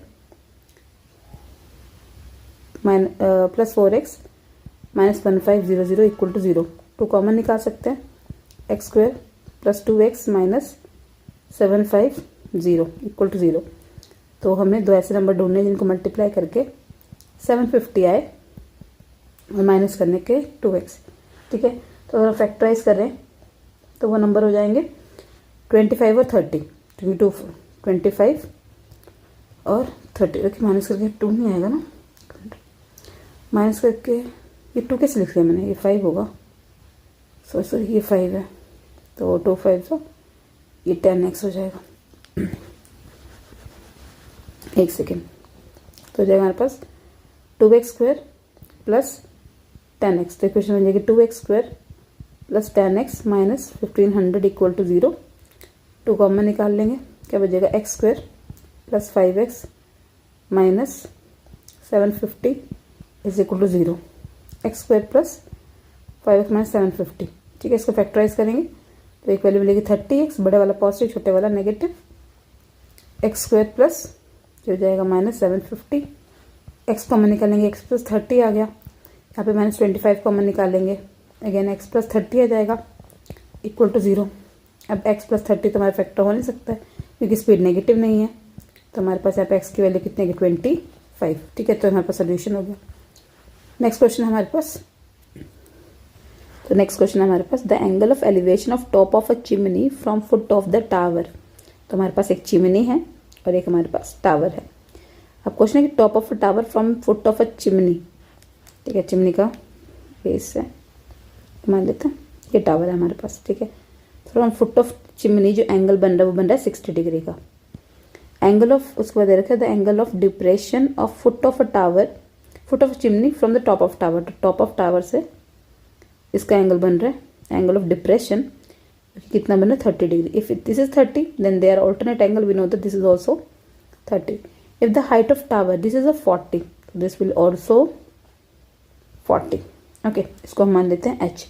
plus 4x minus 1500 equal to 0, 2 common निकाल सकते हैं, x square plus 2x minus 750 equal to 0। तो हमें दो ऐसे नंबर ढूंढने जिनको मल्टीप्लाई करके 750 आए और माइनस करने के 2x, ठीक है। तो अगर फैक्टराइज करें तो वो नंबर हो जाएंगे 25 और 30, क्योंकि 25 और 30, ओके माइनस करके 2 नहीं आएगा ना, माइनस करके ये 2 कैसे लिख लिया मैंने, ये 5 होगा, सॉरी ये 5 है, तो 2 5 तो ये 10x हो जाएगा। एक सेकेंड, तो हो जाएगा हमारे पास 2x स्क्वायर प्लस 10x, तो इक्वेशन बन जाएगी 2x square plus 10x minus 1500 equal to 0, 2 common निकाल लेंगे, क्या बचेगा x square plus 5x minus 750 is equal to 0, x square plus 5x minus 750, ठीक है। इसको फैक्टराइज करेंगे तो एक वैल्यू मिलेगी 30x, बड़े वाला पॉजिटिव छोटे वाला नेगेटिव, x स्क्वायर प्लस जो हो जाएगा माइनस 750, x कॉमन निकालेंगे x प्लस 30 आ गया, यहाँ पे माइनस 25 कॉमन निकालेंगे, अगेन x प्लस 30 आ जाएगा इक्वल टू 0। अब x प्लस 30 तो हमारा फैक्टर हो नहीं सकता है क्योंकि स्पीड नेगेटिव नहीं है, तो हमारे पास यहाँ पे x की वैल्यू कितनी है 25, ठीक है। तो हमारे पास सोल्यूशन हो गया। नेक्स्ट क्वेश्चन है हमारे पास, तो नेक्स्ट क्वेश्चन है हमारे पास, the angle of elevation of top of a chimney from foot of the tower. तो हमारे पास एक चिमनी है और एक हमारे पास टावर है। अब क्वेश्चन है कि top of a tower from foot of a chimney, ठीक है, चिमनी का बेस है, मान लेते हैं ये टावर है हमारे पास, ठीक है। फ्रॉम फुट ऑफ चिमनी जो एंगल बन रहा है वो बन रहा है 60 डिग्री का। एंगल ऑफ, उसके बाद रखा है the angle of depression of foot of a tower, foot of chimney from the top of tower, तो टॉप ऑफ टावर से इसका एंगल बन रहा है एंगल ऑफ डिप्रेशन कितना बन रहा है 30 degree. If this is 30 then they are alternate angle, we know that this is also 30। If the height of tower this is a 40, this will also 40, okay. इसको हम मान लेते हैं h,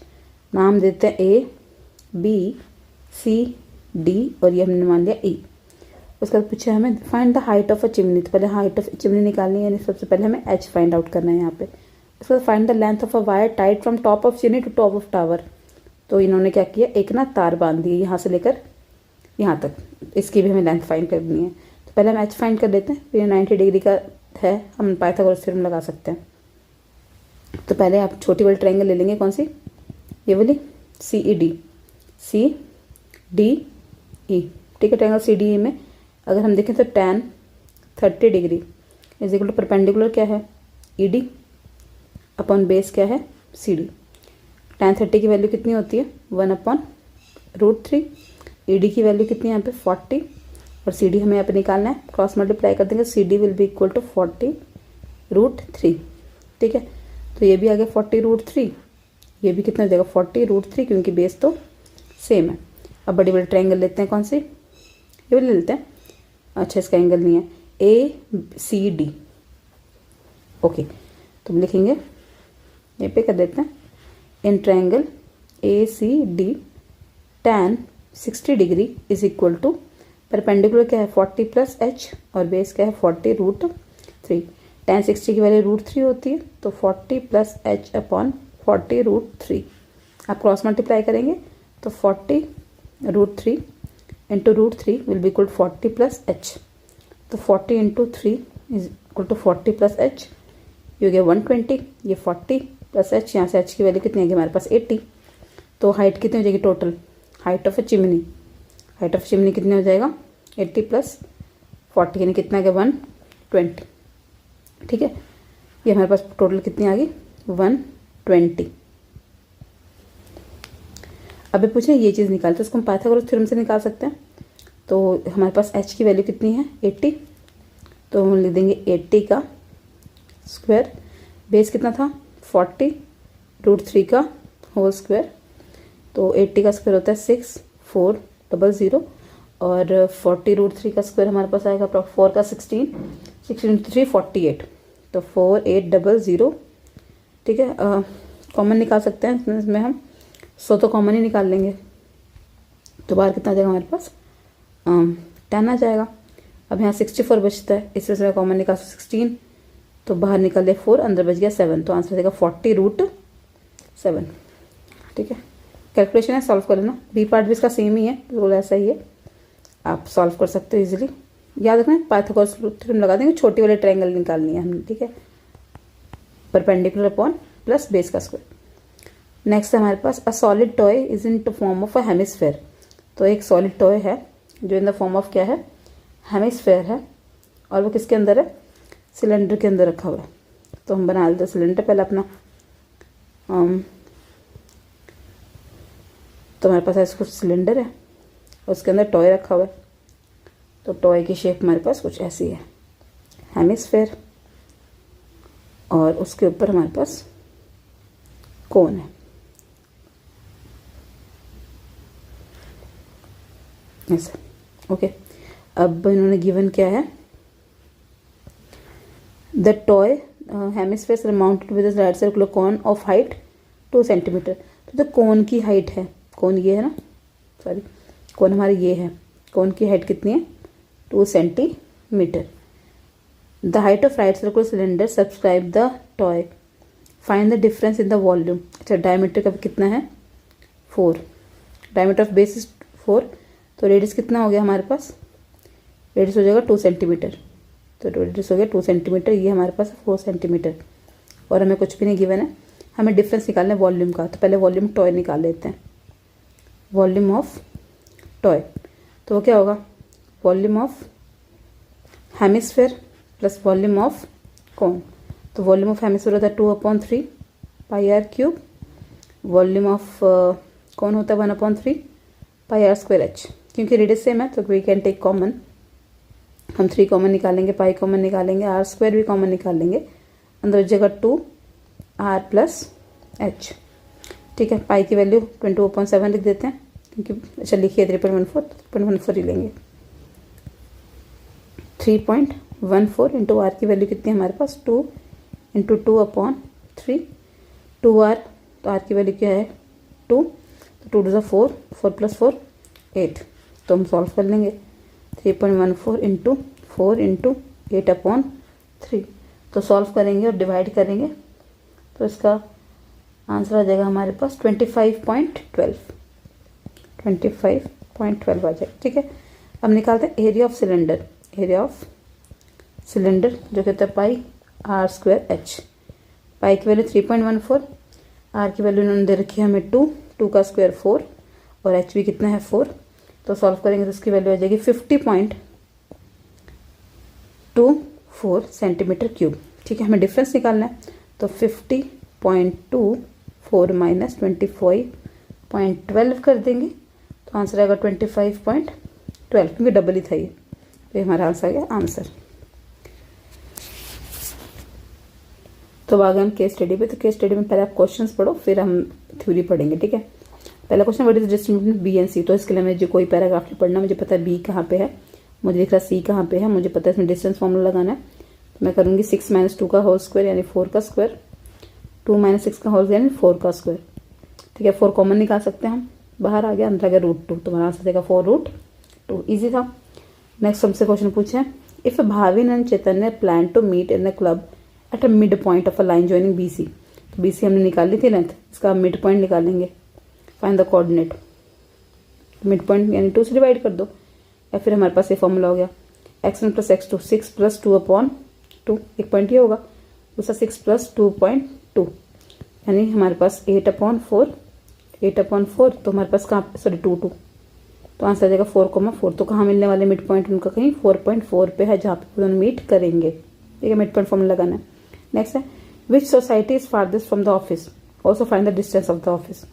नाम देते हैं a b c d और ये हमने मान लिया e। उसके बाद पूछा हमें find the height of a chimney, तो पहले हाइट ऑफ चिमनी निकालनी है, यानी सबसे पहले हमें h फाइंड आउट करना है यहाँ पे। उसके बाद find the length of a wire tied from top of chimney to top of tower, तो इन्होंने क्या किया एक ना तार बांध दी यहाँ से लेकर यहाँ तक, इसकी भी हमें लेंथ फाइंड करनी है। तो पहले हम h फाइंड कर लेते हैं, फिर 90 डिग्री का है, हम पाइथागोरस थ्योरम लगा सकते हैं। तो पहले आप छोटी वाली ट्रायंगल ले लेंगे, कौन सी, ये वाली CED, CDE, ठीक है। ट्रायंगल CDE में अगर हम देखें तो tan 30 degree is equal to perpendicular क्या है ED अपॉन बेस क्या है CD। tan 30 की वैल्यू कितनी होती है 1/√3, ED की वैल्यू कितनी है यहाँ पे 40 और CD हमें यहाँ पे निकालना है, क्रॉस मल्टीप्लाई कर देंगे, CD will be equal to 40√3, ठीक है। तो ये भी आ गया 40√3, ये भी कितना हो जाएगा 40√3 क्योंकि बेस तो सेम है। अब बड़ी बड़ी ट्रायंगल लेते हैं, कौन सी, ये वाली लेते हैं, अच्छा इसका एंगल नहीं है ACD, ओके। तो हम लिखेंगे ये पे कर देते हैं, in triangle ACD tan 60 degree is equal to perpendicular क्या है 40 प्लस एच और बेस क्या है 40√3। tan 60 की वैल्यू √3 होती है, तो 40 प्लस एच अपॉन 40√3। आप क्रॉस मल्टीप्लाई करेंगे तो 40√3 into √3 will be equal 40 plus h. तो 40 into 3 is equal to 40 plus h, ये हो गया 120। ये 40 प्लस एच, यहाँ से एच की वैल्यू कितनी आएगी हमारे पास 80। तो हाइट कितनी हो जाएगी total, height of A chimney, height of chimney कितनी हो जाएगा 80 प्लस 40 यानी कितना आ गया 120। ठीक है, ये हमारे पास टोटल कितनी आ गई 120। अभी पूछे ये चीज़ निकाल, तो इसको हम पाइथागोरस थ्योरम से निकाल सकते हैं। तो हमारे पास h की वैल्यू कितनी है 80, तो हम लिख देंगे 80 का स्क्वायर, बेस कितना था 40√3 का होल स्क्वायर। तो 80 का स्क्वायर होता है 6400 और 40√3 का स्क्वायर हमारे पास आएगा 4 का 16, 16 3 48, तो 4800। ठीक है, कॉमन निकाल सकते हैं इसमें हम 100 तो कॉमन ही निकाल लेंगे, तो बाहर कितना आ जाएगा हमारे पास 10 आ जाएगा। अब यहाँ 64 बचता है, इसमें से कॉमन निकाल 16, तो बाहर निकल ले 4, अंदर बच गया 7, तो आंसर देगा 40√7। ठीक है, कैलकुलेशन है, सॉल्व कर लेना। बी पार्ट भी इसका सेम ही है, बिल्कुल ऐसा ही है, आप सॉल्व कर सकते हो इजीली। याद रखना पाइथागोरस थ्योरम लगा देंगे, छोटी वाली ट्रायंगल निकालनी है हमने। ठीक है, परपेंडिकुलर अपॉन प्लस बेस का स्क्वायर। नेक्स्ट है हमारे पास a solid toy is in form of a hemisphere. तो एक सॉलिड टॉय है जो इन द फॉर्म ऑफ क्या है हेमिस्फेयर है, और वो किसके अंदर है सिलेंडर के अंदर रखा हुआ है। तो हम बना लेते हैं सिलेंडर पहले अपना। तो हमारे पास ऐसा कुछ सिलेंडर है और उसके अंदर टॉय रखा हुआ है। तो टॉय की शेप हमारे पास कुछ ऐसी है, हेमिस्फेयर, और उसके ऊपर हमारे पास कोन है ऐसा। ओके, अब इन्होंने गिवन क्या है, the toy hemisphere are mounted with right circular cone of height 2 centimetre. तो जो कोन की हाइट है, कोन ये है ना, सॉरी कोन हमारे ये है, कोन की हाइट कितनी है 2 centimetre. The height of right circular cylinder subscribe the toy, find the difference in the volume. अच्छा, डायमीटर का कितना है 4, डायमीटर ऑफ बेस इज 4, तो रेडियस कितना हो गया हमारे पास, रेडियस हो जाएगा 2 सेंटीमीटर। तो रेडियस हो गया 2 सेंटीमीटर, ये हमारे पास 4 सेंटीमीटर, और हमें कुछ भी नहीं गिवन है, हमें डिफरेंस निकालना है वॉल्यूम का। तो पहले वॉल्यूम टॉय निकाल लेते हैं, वॉल्यूम ऑफ टॉय। तो वो क्या होगा, volume of hemisphere plus volume of cone. तो वॉल्यूम ऑफ हेमिस्फेयर होता है 2/3 pi r cube, volume of cone होता है 1/3 पाई आर स्क्वायर एच। क्योंकि रेडियस सेम है तो वी कैन टेक कॉमन, हम 3 कॉमन निकालेंगे, पाई कॉमन निकालेंगे, आर स्क्वायर भी कॉमन निकाल लेंगे, अंदर जगह 2r प्लस एच। ठीक है, पाई की वैल्यू 22/7 लिख देते हैं, क्योंकि अच्छा लिखिए 3.14 ही लेंगे। 3.14 इंटू आर की वैल्यू कितनी है हमारे पास 2 इंटू 2/3, 2r, तो आर की वैल्यू क्या है 2, तो 2 2 4, 4 प्लस 4 8। तो हम सॉल्व कर लेंगे 3.14 इंटू 4 इंटू 8/3। तो सॉल्व करेंगे और डिवाइड करेंगे तो इसका आंसर आ जाएगा हमारे पास 25.12 आ जाएगा। ठीक है, अब निकालते हैं area of cylinder. Area of cylinder जो कहता है पाई आर स्क्वायर एच। पाई की वैल्यू 3.14, आर की वैल्यू इन्होंने दे रखी है हमें 2 का स्क्वायर 4, और एच भी कितना है 4। तो सॉल्व करेंगे तो इसकी वैल्यू आ जाएगी 50.24 सेंटीमीटर क्यूब। ठीक है, हमें डिफरेंस निकालना है, तो 50.24 माइनस 25.12 कर देंगे, तो आंसर आएगा 25.12, क्योंकि डबल ही था ये, तो हमारा आंसर आ गया आंसर। तो आ गए हम केस स्टडी पे। तो केस स्टडी में पहले आप क्वेश्चंस पढ़ो, फिर हम थ्योरी पढ़ेंगे। ठीक है, पहला क्वेश्चन, what is the distance between B and C. तो इसके लिए मुझे कोई पैराग्राफ नहीं पढ़ना, मुझे पता है बी कहाँ पे है, मुझे दिख रहा सी कहाँ पे है, मुझे पता है इसमें डिस्टेंस फॉर्मूला लगाना है। तो मैं करूँगी 6 - 2 का होल स्क्वायर यानी 4 का स्क्वायर, 2 - 6 का होल यानी 4 का स्क्वायर। ठीक है, 4 कॉमन निकाल सकते हैं हम, बाहर आ गया, अंदर आ गया √2, तो हमारा आंसर देगा 4√2। ईजी था। नेक्स्ट हमसे क्वेश्चन पूछे, if Bhavin and Chaitanya plan to meet in a club at a mid point of a line joining BC। तो BC हमने निकाल ली थी लेंथ, इसका मिड पॉइंट निकालेंगे। Find the coordinate. Mid point यानी 2 से डिवाइड कर दो, या फिर हमारे पास ये फॉर्मूला हो गया x1 + x2 6 + 2/2। एक पॉइंट ये होगा, दूसरा 6 + 2.2 यानी हमारे पास 8/4। तो हमारे पास कहाँ, सॉरी 2 तो आंसर आ जाएगा 4,4। तो कहाँ मिलने वाले मिड पॉइंट उनका, कहीं 4.4 पे है जहाँ पे दोनों मीट करेंगे। ठीक है, मिड पॉइंट फॉर्मूला लगाना है। नेक्स्ट है which society is farthest from the office, also find the distance of the office.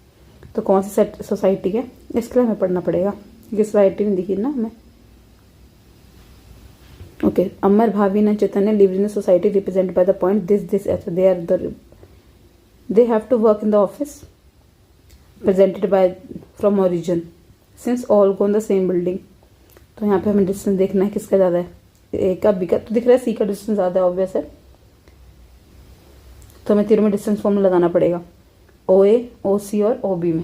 तो कौन सी सोसाइटी है, इसके लिए हमें पढ़ना पड़ेगा क्योंकि सोसाइटी में दिखी ना हमें। Okay, Amar, Bhavin and Chaitanya live in a society represent by the point this they have to work in the office presented by from origin since all go in the same building। तो यहाँ पे हमें distance देखना है किसका ज़्यादा है, ए का बी का। तो दिख रहा है सी का डिस्टेंस ज़्यादा है, ऑब्वियस है। तो हमें तीनों में डिस्टेंस फॉर्मूला लगाना पड़ेगा, OA, OC और OB में।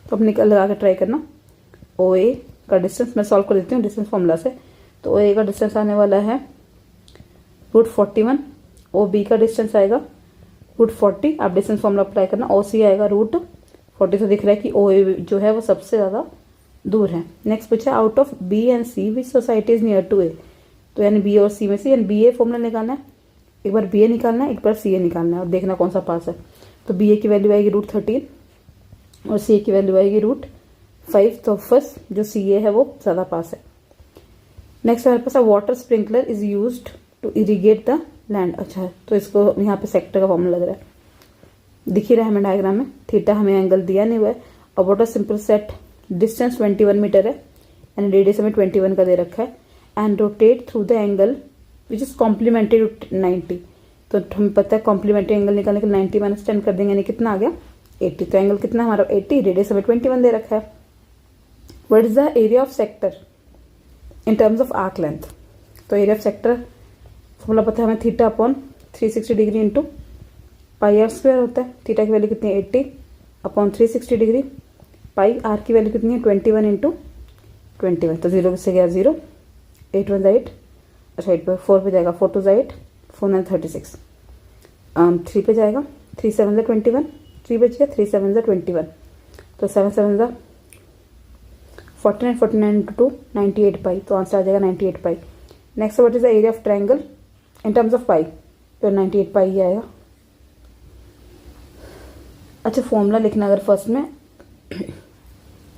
तो अपने लगा के ट्राई करना। OA का डिस्टेंस मैं सॉल्व कर देती हूँ डिस्टेंस फॉर्मूला से। तो OA का डिस्टेंस आने वाला है √41, OB का डिस्टेंस आएगा √40। आप डिस्टेंस फॉर्मूला अप्लाई करना, OC आएगा √40। तो दिख रहा है कि OA जो है वो सबसे ज़्यादा दूर है। नेक्स्ट पूछा out of B and C which society is near to A। तो यानी B और C में से यानी BA फॉर्मूला निकालना है, एक बार BA निकालना है, एक बार CA निकालना है और देखना कौन सा पास है। तो BA की वैल्यू आएगी √13 और CA की वैल्यू आएगी √5। तो फर्स्ट जो CA है वो ज़्यादा पास है। नेक्स्ट हमारे पास water sprinkler is used to irrigate the land. अच्छा, तो इसको यहाँ पे सेक्टर का फॉर्मूला लग रहा है, दिख ही रहा है हमें डायग्राम में। थीटा हमें एंगल दिया नहीं हुआ है और water simple set distance 21 metre है एंड रेडियस हमें 21 का दे रखा है and rotate through the angle which is complementary to 90। तो हमें पता है कॉम्प्लीमेंट्री एंगल निकालने के 90 - 10 कर देंगे यानी कितना आ गया 80। तो एंगल कितना हमारा 80, रेडियस हमें 21 दे रखा है। What is the area of sector in terms of arc length. तो एरिया ऑफ सेक्टर फॉर्मूला पता है हमें θ/360 डिग्री इंटू πr² होता है। थीटा की वैल्यू कितनी है 80/360 डिग्री। पाई आर की वैल्यू कितनी है 21 × 21। तो 0 से गया 0, 8 1 8, अच्छा 8/4 पे जाएगा, 4 2 8, 4 9 36, 3 पे जाएगा, 3 7 21, 3 बच गया, 3 7 21। तो 7 7 49, 49 × 2 98 पाई। तो आंसर आ जाएगा 98 pi. Next what is the area of triangle in terms of pi. तो 98 पाई ही आएगा। अच्छा, फॉर्मूला लिखना अगर फर्स्ट में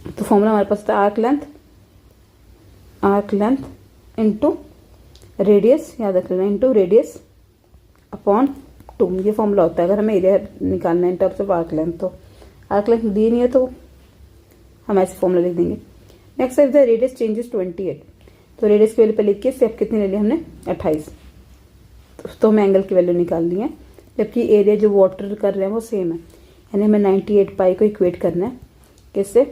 तो फॉर्मूला हमारे पास था आर्क लेंथ इंटू रेडियस, याद रख लेना, इंटू रेडियस अपॉन 2। ये फॉर्मूला होता है अगर हमें एरिया निकालना है इन टर्म्स ऑफ आर्क लेंथ। तो आर्क लेंथ दी नहीं है तो हम ऐसे फॉर्मूला लिख देंगे। Next if the radius changes 28। तो रेडियस की वैल्यू पे लिख के स्टेप कितनी ले ली हमने 28। तो हमें एंगल की वैल्यू निकालनी है, जबकि एरिया जो वाटर कर रहे हैं वो सेम है। यानी हमें 98 पाई को इक्वेट करना है किससे,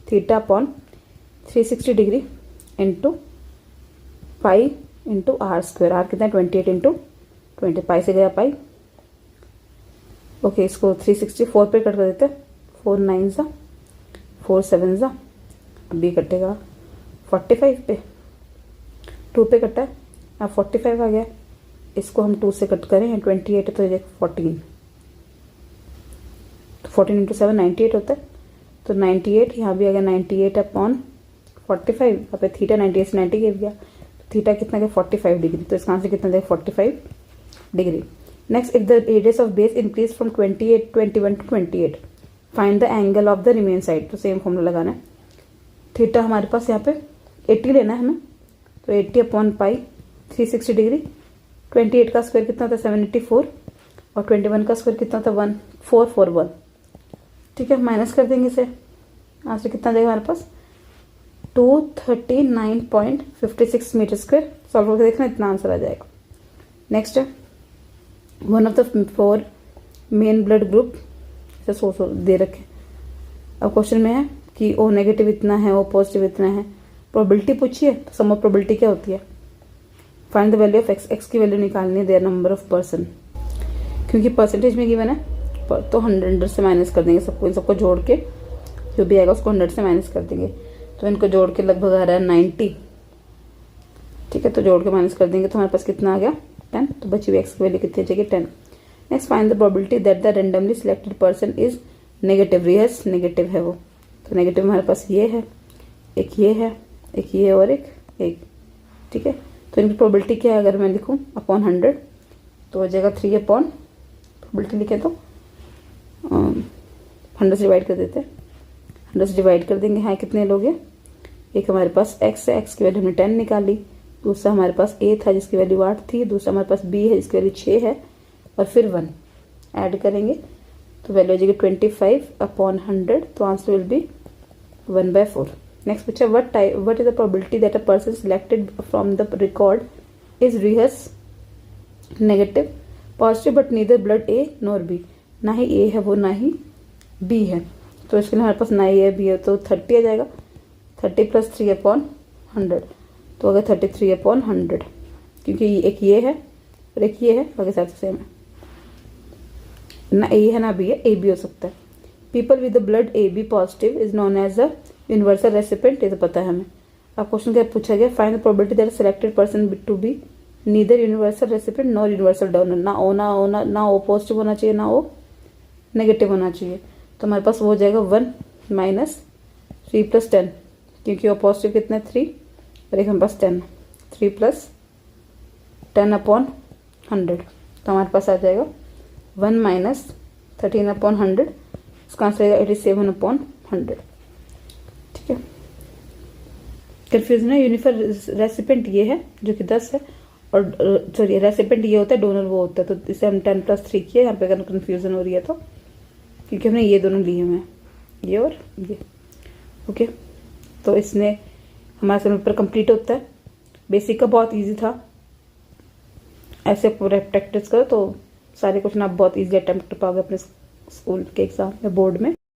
θ/360 degree into pi into r²। R कितना है 28 × 20, पाई से गया पाई। ओके, इसको 364 पे कट कर देते हैं, 4 9 4 7 बी कटेगा 45 पे, 2 पे कटा है, अब 45 आ गया। इसको हम 2 से कट करें, 28 तो 14, तो 14 × 7 98 होता है। तो 98 यहाँ भी आ गया 98/45। यहाँ पे थीटा 98 से 90 गिर गया, तो थीटा कितना गया 45 डिग्री। तो इसका आंसर कितना देगा 45 degree. Next if the radius of base increase from 21 to 28 find the angle of the remain side. तो सेम फॉर्मूला लगाना है। थीटा हमारे पास यहाँ पे 80 लेना है हमें, तो 80/पाई 360 डिग्री। 28 का स्क्वायर कितना था 784 और 21 का स्क्वायर कितना था 1441। ठीक है, माइनस कर देंगे इसे, आंसर कितना देगा हमारे पास 239.56 मीटर स्क्वायर। सॉल्व करके देखना, इतना आंसर आ जाएगा। नेक्स्ट है one of the 4 main blood group ऐसे दे रखे। अब क्वेश्चन में है कि O नेगेटिव इतना है, O पॉजिटिव इतना है। प्रोबेबिलिटी पूछी है, तो सम ऑफ प्रोबेबिलिटी क्या होती है, find the value of x। की वैल्यू निकालनी है देयर नंबर ऑफ पर्सन, क्योंकि परसेंटेज में गिवन है तो 100 से माइनस कर देंगे सबको। इन सबको जोड़ के जो भी आएगा उसको 100 से माइनस कर देंगे। तो इनको जोड़ के लगभग आ रहा है 90 ठीक है, तो जोड़ के माइनस कर देंगे तो हमारे पास कितना आ गया 10, तो बची हुई x की वैल्यू कितनी आ जाएगी 10। Next find the probability that the randomly selected person is negative. Rhesus negative है वो, तो नेगेटिव हमारे पास ये है, एक ये है, एक ये और एक। ठीक है, तो इनकी प्रोबेबिलिटी क्या है, अगर मैं लिखूं अपॉन 100 तो हो जाएगा 3 अपॉन, प्रोबेबिलिटी लिखे तो 100 से डिवाइड कर देते हैं, 100 से डिवाइड कर देंगे। हाँ, कितने लोग हैं, एक हमारे पास x है, x की वैल्यू हमने 10 निकाली, दूसरा हमारे पास a था जिसकी वैल्यू 8 थी, दूसरा हमारे पास b है जिसकी वैल्यू 6 है, और फिर 1 ऐड करेंगे तो वैल्यू हो जाएगी 25 अपॉन 100, तो आंसर विल बी 1/4। नेक्स्ट पूछा what is the probability that a person selected from the record is rehearse negative positive but neither blood A nor be. ना ही ए है वो ना ही बी है, तो इसके लिए हमारे पास ना ए है बी है, तो 30 आ जाएगा, 30 + 3 अपॉन 100, तो अगर 33 अपॉन 100, क्योंकि एक ये है और एक ये है, बाकी सारे सेम है, ना ए है ना बी है, ए बी हो सकता है। People with the blood A B positive is known as a universal recipient, ये तो पता है हमें। अब क्वेश्चन क्या पूछा गया, find the probability that selected person to be neither universal recipient nor universal donor. ना ओ पॉजिटिव होना चाहिए ना ओ नेगेटिव होना चाहिए, तो हमारे पास वो हो जाएगा 1 - 3 + 10, क्योंकि वो पॉजिटिव कितना है 3 और एक हमारे पास 10, 3 + 10 अपॉन 100, तो हमारे पास आ जाएगा 1 - 13 अपॉन 100, इसका आंसर आएगा 87 अपॉन 100। ठीक है, कंफ्यूजन है, यूनिवर्सल रेसिपेंट ये है जो कि 10 है, और सॉरी रेसिपेंट ये होता है, डोनर वो होता है, तो इसे हम 10 + 3 किए, यहाँ पे अगर कन्फ्यूजन हो रही है तो, क्योंकि हमने ये दोनों लिए हुए हैं, ये और ये। ओके, तो इसने हमारा सेम पेपर कंप्लीट होता है। बेसिक का बहुत इजी था, ऐसे पूरा प्रैक्टिस करो तो सारे क्वेश्चन आप बहुत इजीली अटेम्प्ट कर पाओगे अपने स्कूल के एग्जाम या बोर्ड में।